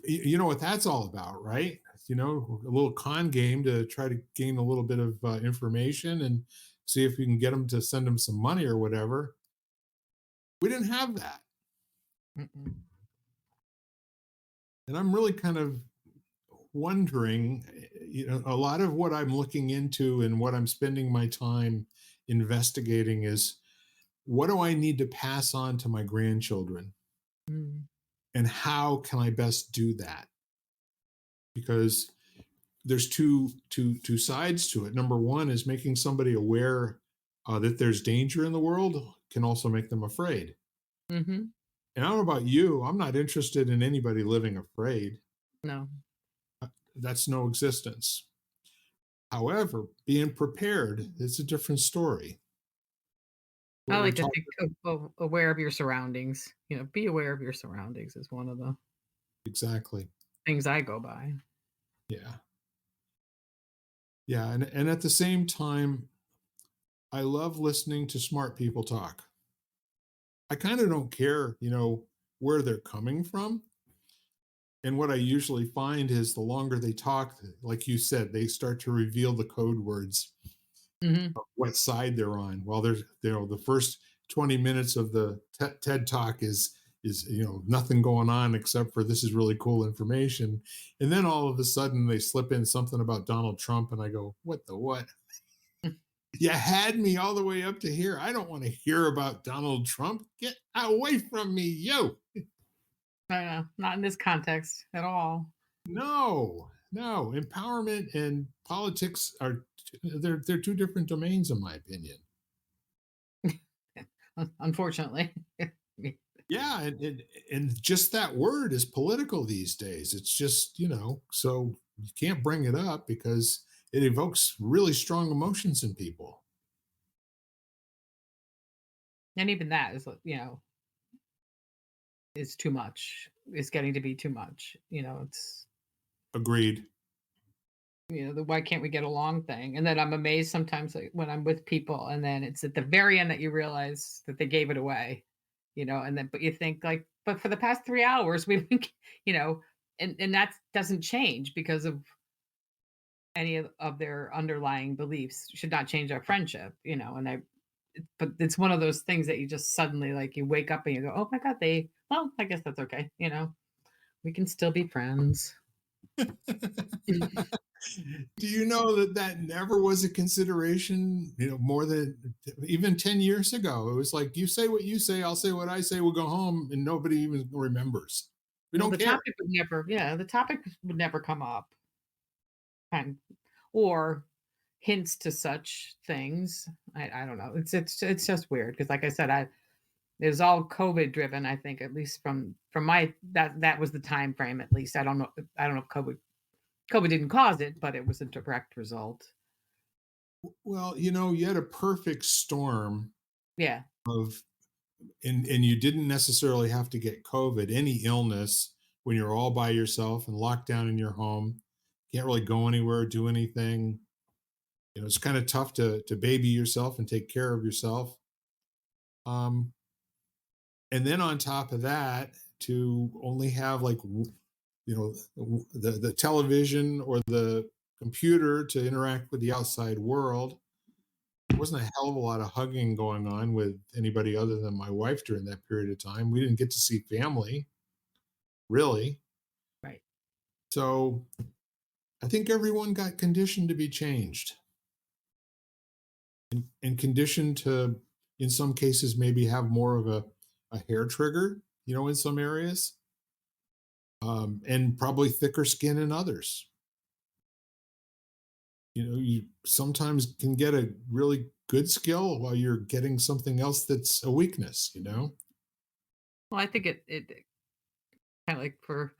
you know what that's all about, right? A little con game to try to gain a little bit of information and see if we can get them to send them some money or whatever. We didn't have that. Mm-mm. And I'm really kind of wondering, a lot of what I'm looking into and what I'm spending my time investigating is what do I need to pass on to my grandchildren Mm. and how can I best do that? Because there's two sides to it. Number one is making somebody aware that there's danger in the world can also make them afraid. Mhm. And I don't know about you, I'm not interested in anybody living afraid. No. That's no existence. However, being prepared is a different story. I What we're like to talking think of aware of your surroundings. Be aware of your surroundings is one of the exactly. things I go by. Yeah. Yeah. And at the same time, I love listening to smart people talk. I kind of don't care, where they're coming from. And what I usually find is the longer they talk, like you said, they start to reveal the code words Mhm. of what side they're on. While there's, the first 20 minutes of the TED talk is nothing going on except for this is really cool information. And then all of a sudden they slip in something about Donald Trump and I go, what the what? You had me all the way up to here. I don't want to hear about Donald Trump. Get away from me, yo. Not in this context at all. No, no. Empowerment and politics are they're two different domains, in my opinion. Unfortunately. Yeah, and just that word is political these days. It's just, so you can't bring it up because it evokes really strong emotions in people. And even that is too much. It's getting to be too much. It's Agreed. the why can't we get along thing. And then I'm amazed sometimes, like, when I'm with people and then it's at the very end that you realize that they gave it away, and then but you think like, but for the past 3 hours we've been, you know, and that doesn't change because of any of their underlying beliefs should not change our friendship, and but it's one of those things that you just suddenly, like, you wake up and you go, "Oh my god, well, I guess that's okay. We can still be friends." Do you know that that never was a consideration, more than even 10 years ago? It was like, you say what you say, I'll say what I say, we'll go home, and nobody even remembers. We Well, don't care. the topic would never come up, kind or hints to such things. I don't know. It's just weird because, like I said, it was all COVID driven. I think, at least from my that was the time frame. At least I don't know if COVID didn't cause it, but it was a direct result. Well, you had a perfect storm Yeah. of, and you didn't necessarily have to get COVID, any illness when you're all by yourself and locked down in your home, can't really go anywhere, do anything. It's kind of tough to baby yourself and take care of yourself. Um, and then on top of that, to only have like the television or the computer to interact with the outside world. There wasn't a hell of a lot of hugging going on with anybody other than my wife during that period of time. We didn't get to see family, really. Right. So I think everyone got conditioned to be changed, and conditioned to, in some cases, maybe have more of a hair trigger, in some areas, and probably thicker skin in others. You sometimes can get a really good skill while you're getting something else that's a weakness. Well, I think it kind of like for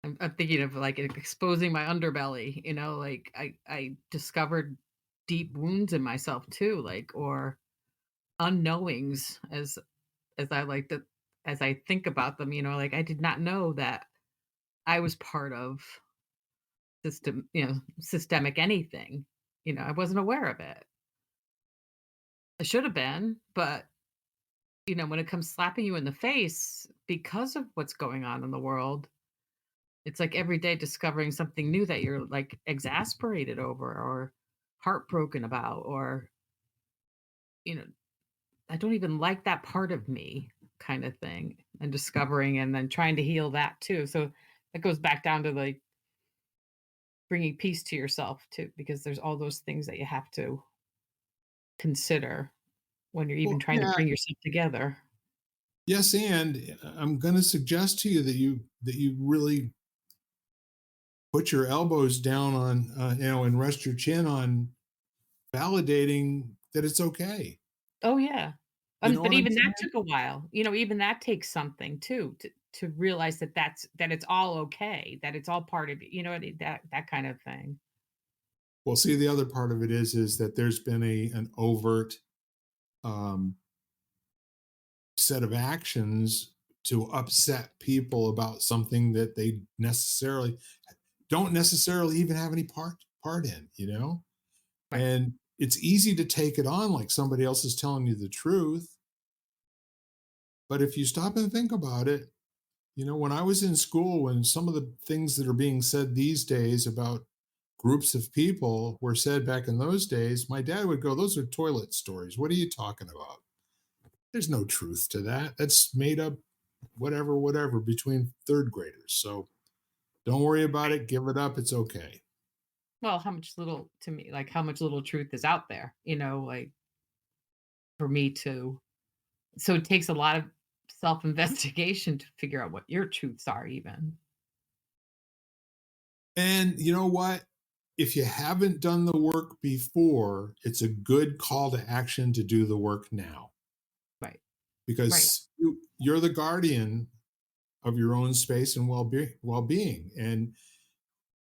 I'm thinking of like exposing my underbelly. Like I discovered deep wounds in myself too, like, or unknowings, as I like to as I think about them. Like, I did not know that I was part of systemic anything. I wasn't aware of it. I should have been, but when it comes slapping you in the face because of what's going on in the world, it's like every day discovering something new that you're like exasperated over or heartbroken about, or you know, I don't even like that part of me, kind of thing, and discovering and then trying to heal that too. So that goes back down to like bringing peace to yourself too, because there's all those things that you have to consider when you're even Well, trying to yeah, bring yourself together. yes, and I'm going to suggest to you that you really put your elbows down on, and rest your chin on validating that it's okay. Oh, yeah. You know But what I'm even that saying? took a while. Even that takes something too, to realize that it's all okay, that it's all part of it, that kind of thing. Well, see, the other part of it is that there's been an overt, um, set of actions to upset people about something that they necessarily don't necessarily even have any part in. Right. And it's easy to take it on like somebody else is telling you the truth. But if you stop and think about it, when I was in school, when some of the things that are being said these days about groups of people were said back in those days, my dad would go, "Those are toilet stories. What are you talking about? There's no truth to that. That's made up, whatever, whatever, between third graders. So don't worry about it. Give it up. It's okay." Well, how much little truth is out there, like, for me to so it takes a lot of self-investigation to figure out what your truths are even. And you know what? If you haven't done the work before, it's a good call to action to do the work now, Right. Right. because you're the guardian of your own space and well-being. And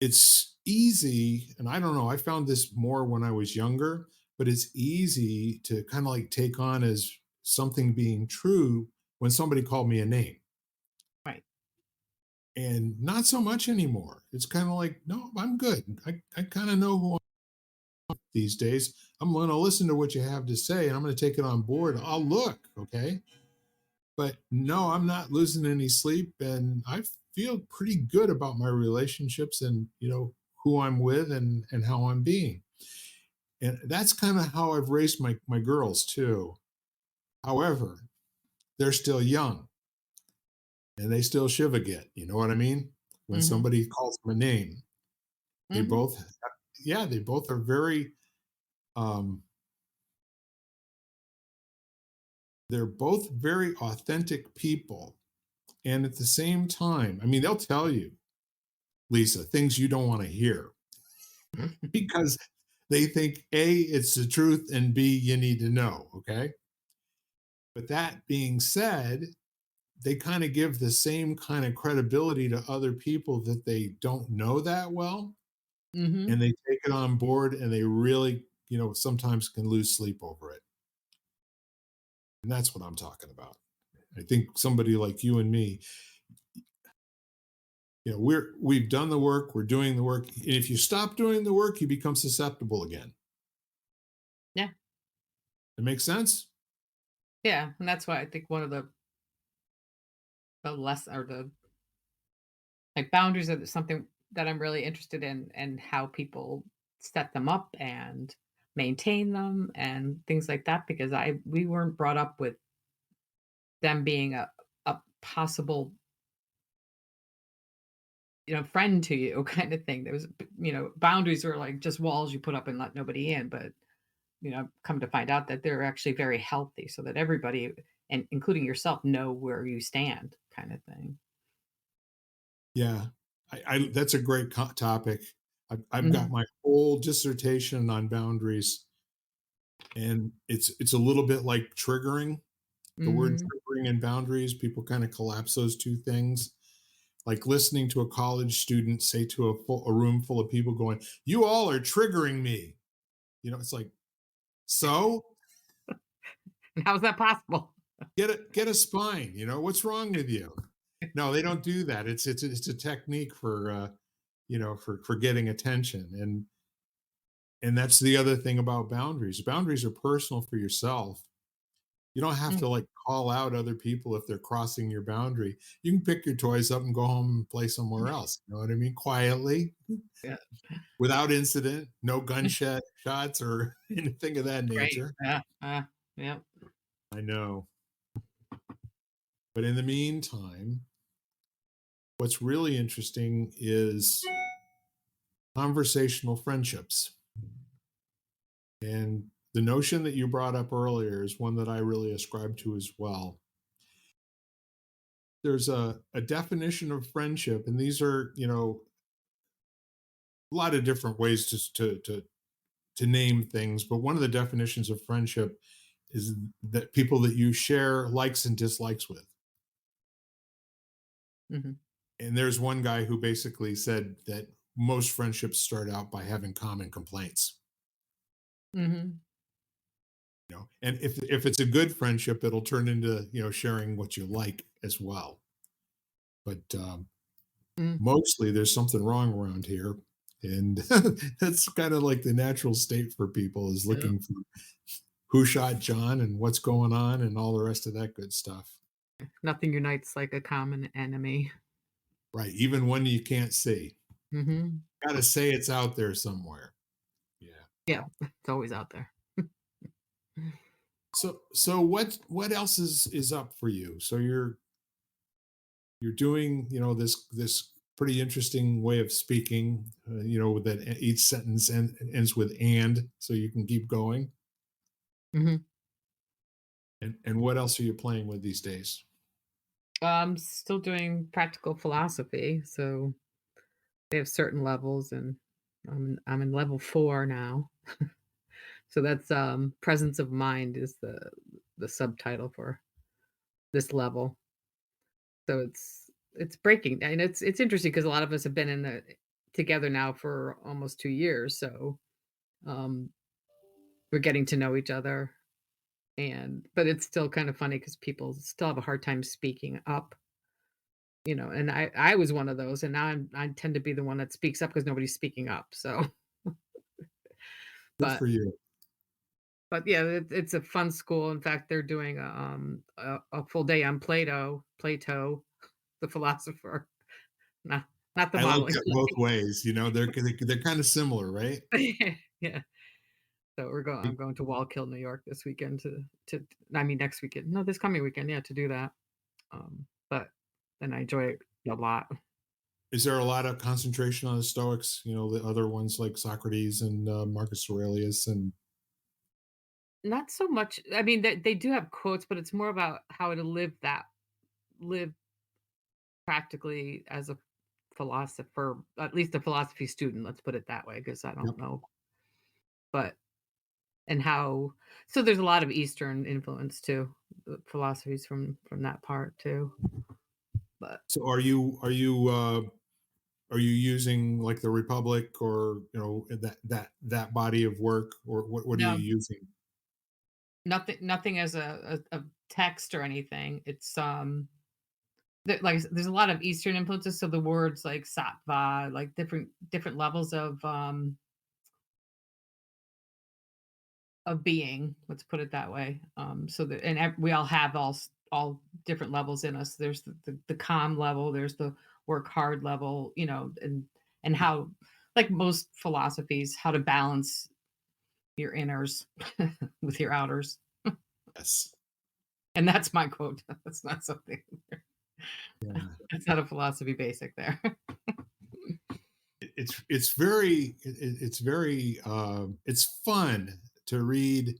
it's easy, and I don't know, I found this more when I was younger, but it's easy to kind of like take on as something being true when somebody called me a name, Right. and not so much anymore. It's kind of like, no, I'm good. I kind of know who I am these days. I'm going to listen to what you have to say, and I'm going to take it on board. I'll look, okay? But no, I'm not losing any sleep, and feel pretty good about my relationships and, who I'm with and how I'm being. And that's kind of how I've raised my girls too. However, they're still young and they still shiva get, you know what I mean? When Mhm. somebody calls them a name, they Mhm. both, yeah, they both are very, um, they're both very authentic people. And at the same time, I mean, they'll tell you, Lisa, things you don't want to hear because they think A, it's the truth, and B, you need to know. Okay. But that being said, they kind of give the same kind of credibility to other people that they don't know that well. Mhm. And they take it on board and they really, sometimes can lose sleep over it. And that's what I'm talking about. I think somebody like you and me, we've done the work, we're doing the work. And if you stop doing the work, you become susceptible again. Yeah. It makes sense? Yeah, and that's why I think one of the less or the like boundaries are something that I'm really interested in and how people set them up and maintain them and things like that because I we weren't brought up with them being a possible, friend to you kind of thing. There was, boundaries were like just walls you put up and let nobody in, but come to find out that they're actually very healthy so that everybody and including yourself know where you stand kind of thing. Yeah. That's a great topic. I've got Mhm. my whole dissertation on boundaries, and it's a little bit like triggering. The word Mhm. triggering and boundaries, people kind of collapse those two things. Like listening to a college student say to a room full of people going, "You all are triggering me." It's like, so How is that possible? get a spine. What's wrong with you? No, they don't do that. It's a technique for for getting attention, and that's the other thing about boundaries. Boundaries are personal for yourself. You don't have Mm, to like call out other people if they're crossing your boundary. You can pick your toys up and go home and play somewhere else. You know what I mean? Quietly, yeah. without incident, no gunshot shots or anything of that Great. nature. Yeah. Yeah. I know. But in the meantime, what's really interesting is conversational friendships. And the notion that you brought up earlier is one that I really ascribe to as well. There's a definition of friendship, and these are, a lot of different ways to name things, but one of the definitions of friendship is that people that you share likes and dislikes with. Mhm. And there's one guy who basically said that most friendships start out by having common complaints. Mhm. And if it's a good friendship, it'll turn into sharing what you like as well. But Mm. mostly there's something wrong around here, and that's kind of like the natural state for people is Yeah. looking for who shot John and what's going on and all the rest of that good stuff. Nothing unites like a common enemy. Right, even when you can't see. Mhm. Gotta say it's out there somewhere. Yeah. Yeah, it's always out there. So what else is up for you? So you're doing, this pretty interesting way of speaking, that each sentence ends with "and," so you can keep going. Mhm. And what else are you playing with these days? I'm still doing practical philosophy, so they have certain levels, and I'm in level 4 now. So that's, presence of mind is the subtitle for this level. So it's breaking and it's interesting because a lot of us have been in the together now for almost 2 years, so, um, we're getting to know each other, and but it's still kind of funny because people still have a hard time speaking up, and I was one of those, and now I tend to be the one that speaks up because nobody's speaking up, so Good for but you. but yeah, it's a fun school. In fact, they're doing a full day on Plato, the philosopher. not not the I like modeling. that both ways, they're kind of similar, right? Yeah. So I'm going to Wallkill, New York this weekend to I mean next weekend. No, this coming weekend, yeah, to do that. But then I enjoy it a lot. Is there a lot of concentration on the Stoics? The other ones like Socrates and Marcus Aurelius, and Not so much. I mean, they do have quotes, but it's more about how to live practically as a philosopher, at least a philosophy student, let's put it that way, because I yep. don't know. But and how so there's a lot of Eastern influence too, philosophies from that part too. But So are you using like the Republic, or that body of work, or what are you no, using? nothing as a text or anything. It's like I said, there's a lot of Eastern influences, so the words like sattva, like different levels of being, let's put it that way. So that we all have all different levels in us. There's the calm level, there's the work hard level, and how, like most philosophies, how to balance your inners with your outers. Yes. And that's my quote. That's not something. Yeah. That's not a philosophy basic there. It's fun to read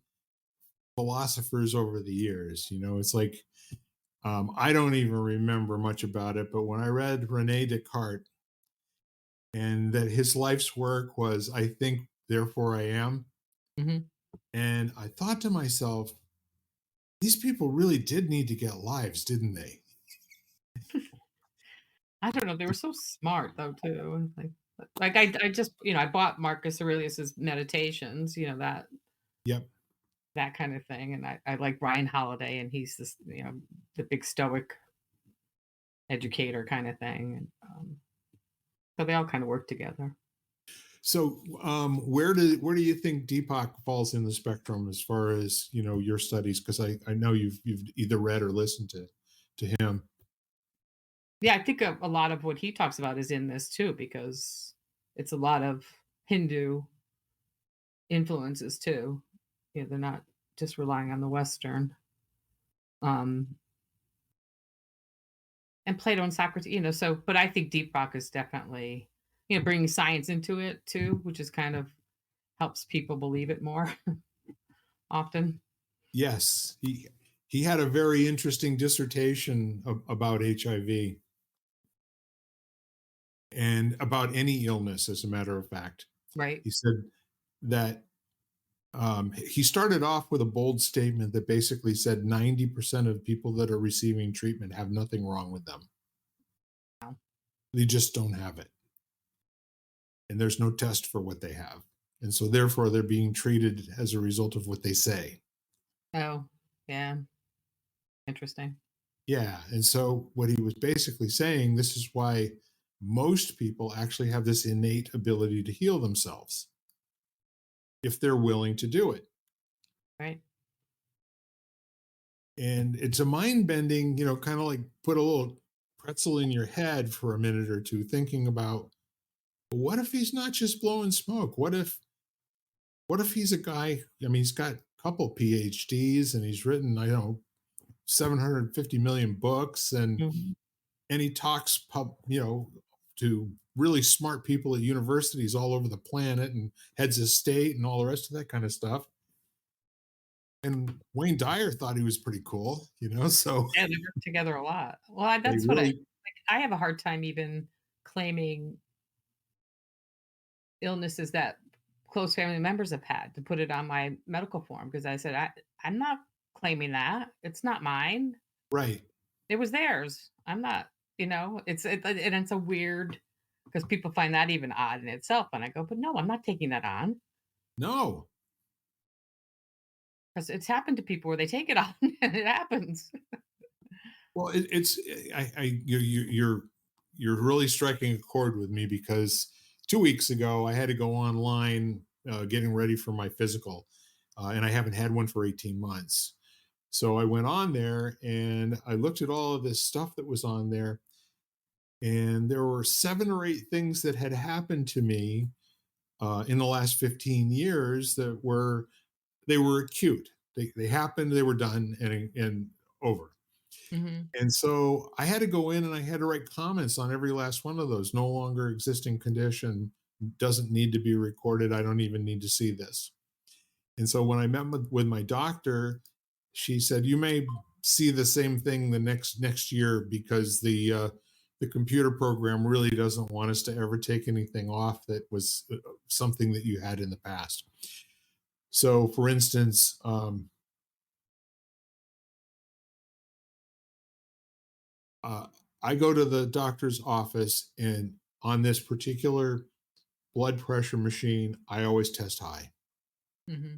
philosophers over the years. It's like, I don't even remember much about it, but when I read Rene Descartes, and that his life's work was, I think, therefore I am, Mhm. and I thought to myself, these people really did need to get lives, didn't they? I don't know, they were so smart though too, like I just, I bought Marcus Aurelius's Meditations, Yep. that kind of thing, and I like Ryan Holiday, and he's this, the big stoic educator kind of thing, and, so they all kind of work together. So, where do you think Deepak falls in the spectrum as far as your studies? Because I know you've either read or listened to him. Yeah, I think a lot of what he talks about is in this too, because it's a lot of Hindu influences too. They're not just relying on the Western. Um, and Plato and Socrates, so but I think Deepak is definitely, bringing science into it too, which is kind of helps people believe it more often. Yes, he had a very interesting dissertation about HIV and about any illness. As a matter of fact, Right. he said that he started off with a bold statement that basically said 90% of people that are receiving treatment have nothing wrong with them. They just don't have it. And there's no test for what they have. And so, therefore, they're being treated as a result of what they say. Oh, yeah. Interesting. Yeah. And so, what he was basically saying, this is why most people actually have this innate ability to heal themselves if they're willing to do it. Right. And it's a mind bending, kind of like put a little pretzel in your head for a minute or two, thinking about, what if he's not just blowing smoke? What if he's a guy? I mean, he's got a couple PhDs, and he's written, 750 million books, and Mhm. he talks to really smart people at universities all over the planet, and heads of state and all the rest of that kind of stuff. And Wayne Dyer thought he was pretty cool, so Yeah, they work together a lot. Well, they that's what really. I have a hard time even claiming illnesses that close family members have had to put it on my medical form, because I said, I'm not claiming that. It's not mine. Right. It was theirs. I'm not, and it's a weird, because people find that even odd in itself. And I go, but no, I'm not taking that on, No. because it's happened to people where they take it on and it happens. Well, it's you're really striking a chord with me, because 2 weeks ago I had to go online, getting ready for my physical, and I haven't had one for 18 months. So I went on there and I looked at all of this stuff that was on there, And there were 7 or 8 things that had happened to me in the last 15 years that were they were acute. They happened, they were done, and over. Hmm. And so I had to go in and I had to write comments on every last one of those. No longer existing condition, doesn't need to be recorded. I don't even need to see this. And so when I met with my doctor, she said, "You may see the same thing the next year because the computer program really doesn't want us to ever take anything off that was something that you had in the past." So, for instance, uh, I go to the doctor's office, and on this particular blood pressure machine, I always test high. Hmm.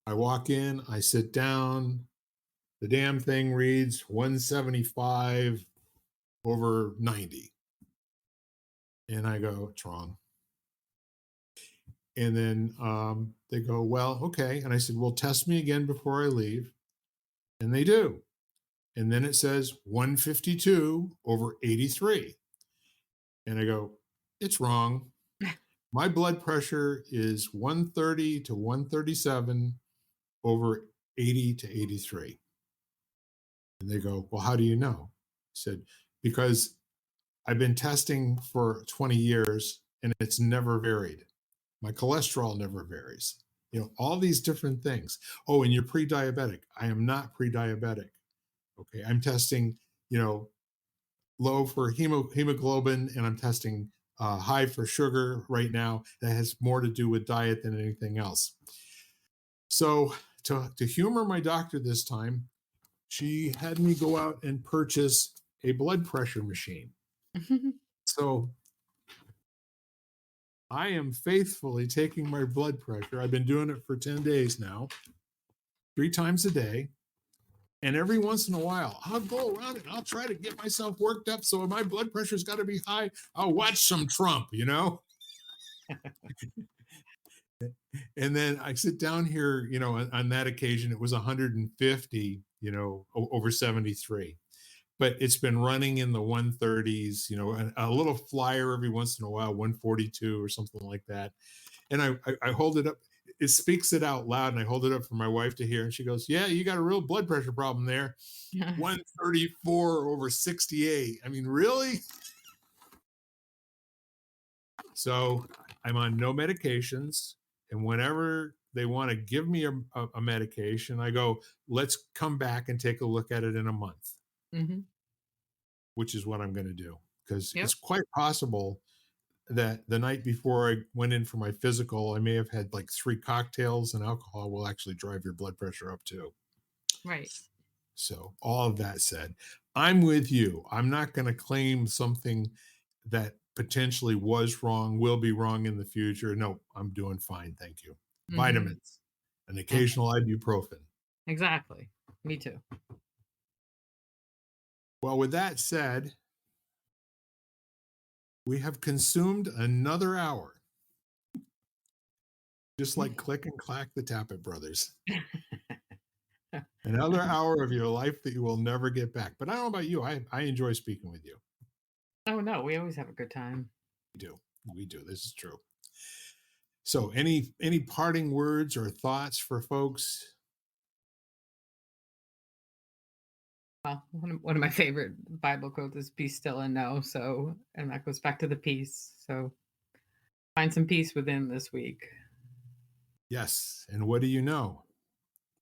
I walk in, I sit down, the damn thing reads 175 over 90. And I go, it's wrong. And then they go, well, okay. And I said, well, test me again before I leave. And they do. And then it says 152 over 83. And I go, it's wrong. My blood pressure is 130 to 137 over 80 to 83. And they go, well, how do you know? I said, because I've been testing for 20 years and it's never varied. My cholesterol never varies. All these different things. Oh, and you're pre diabetic. I am not pre diabetic. Okay. I'm testing, you know, low for hemoglobin and I'm testing high for sugar right now. That has more to do with diet than anything else. So, to humor my doctor this time, she had me go out and purchase a blood pressure machine. So I am faithfully taking my blood pressure. I've been doing it for 10 days now, 3 times a day. And every once in a while, I'll go around and I'll try to get myself worked up. So my blood pressure's got to be high. I'll watch some Trump. And then I sit down here, on that occasion, it was 150, over 73. But it's been running in the 130s, a little flyer every once in a while, 142 or something like that. And I hold it up. It speaks it out loud, and I hold it up for my wife to hear. And she goes, "Yeah, you got a real blood pressure problem there. 134 over 68. I mean, really?" So I'm on no medications. And whenever they want to give me a medication, I go, let's come back and take a look at it in a month, Hmm. which is what I'm going to do. Because Yep. it's quite possible that the night before I went in for my physical, I may have had like 3 cocktails, and alcohol will actually drive your blood pressure up too. Right. So, all of that said, I'm with you. I'm not going to claim something that potentially was wrong, will be wrong in the future. No, I'm doing fine. Thank you. Hmm. Vitamins, an Yeah. occasional ibuprofen. Exactly. Me too. Well, with that said, we have consumed another hour, just like Click and Clack the Tappet Brothers. Another hour of your life that you will never get back. But I don't know about you. I enjoy speaking with you. Oh no, we always have a good time. We do. We do. This is true. So any parting words or thoughts for folks? Well, one of my favorite Bible quotes is "Be still and know." So, and that goes back to the peace. So, find some peace within this week. Yes. And what do you know?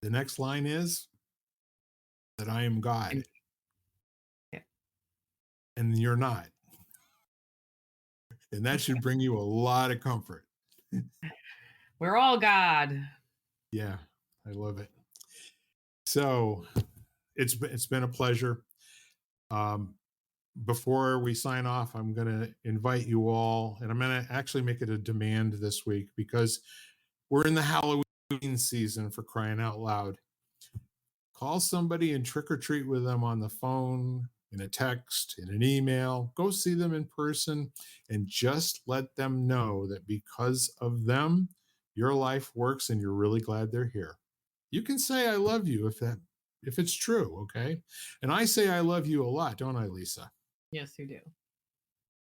The next line is that I am God And yeah. and you're not. And that should bring you a lot of comfort. We're all God. Yeah, I love it. So it's been a pleasure. Um, Before we sign off, I'm going to invite you all, and I'm going to actually make it a demand this week because we're in the Halloween season, for crying out loud. Call somebody and trick or treat with them on the phone, in a text, in an email. Go see them in person and just let them know that because of them, your life works and you're really glad they're here. You can say I love you if it's true, okay? And I say I love you a lot, don't I, Lisa? Yes, you do.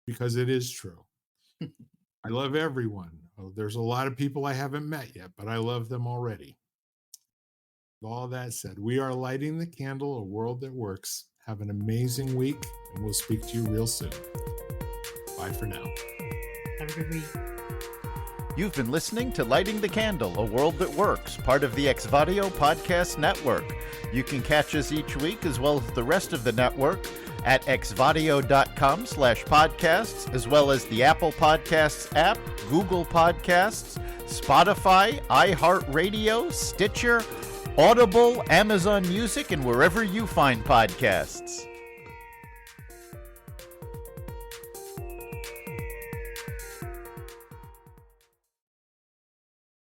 because it is true. I love everyone. Oh, there's a lot of people I haven't met yet, but I love them already. With all that said, we are lighting the candle, a world that works. Have an amazing week, and we'll speak to you real soon. Bye for now. Have a good week. You've been listening to Lighting the Candle, a world that works, part of the Exvadio Podcast Network. You can catch us each week, as well as the rest of the network, at exvadio.com/podcasts, as well as the Apple Podcasts app, Google Podcasts, Spotify, iHeartRadio, Stitcher, Audible, Amazon Music, and wherever you find podcasts.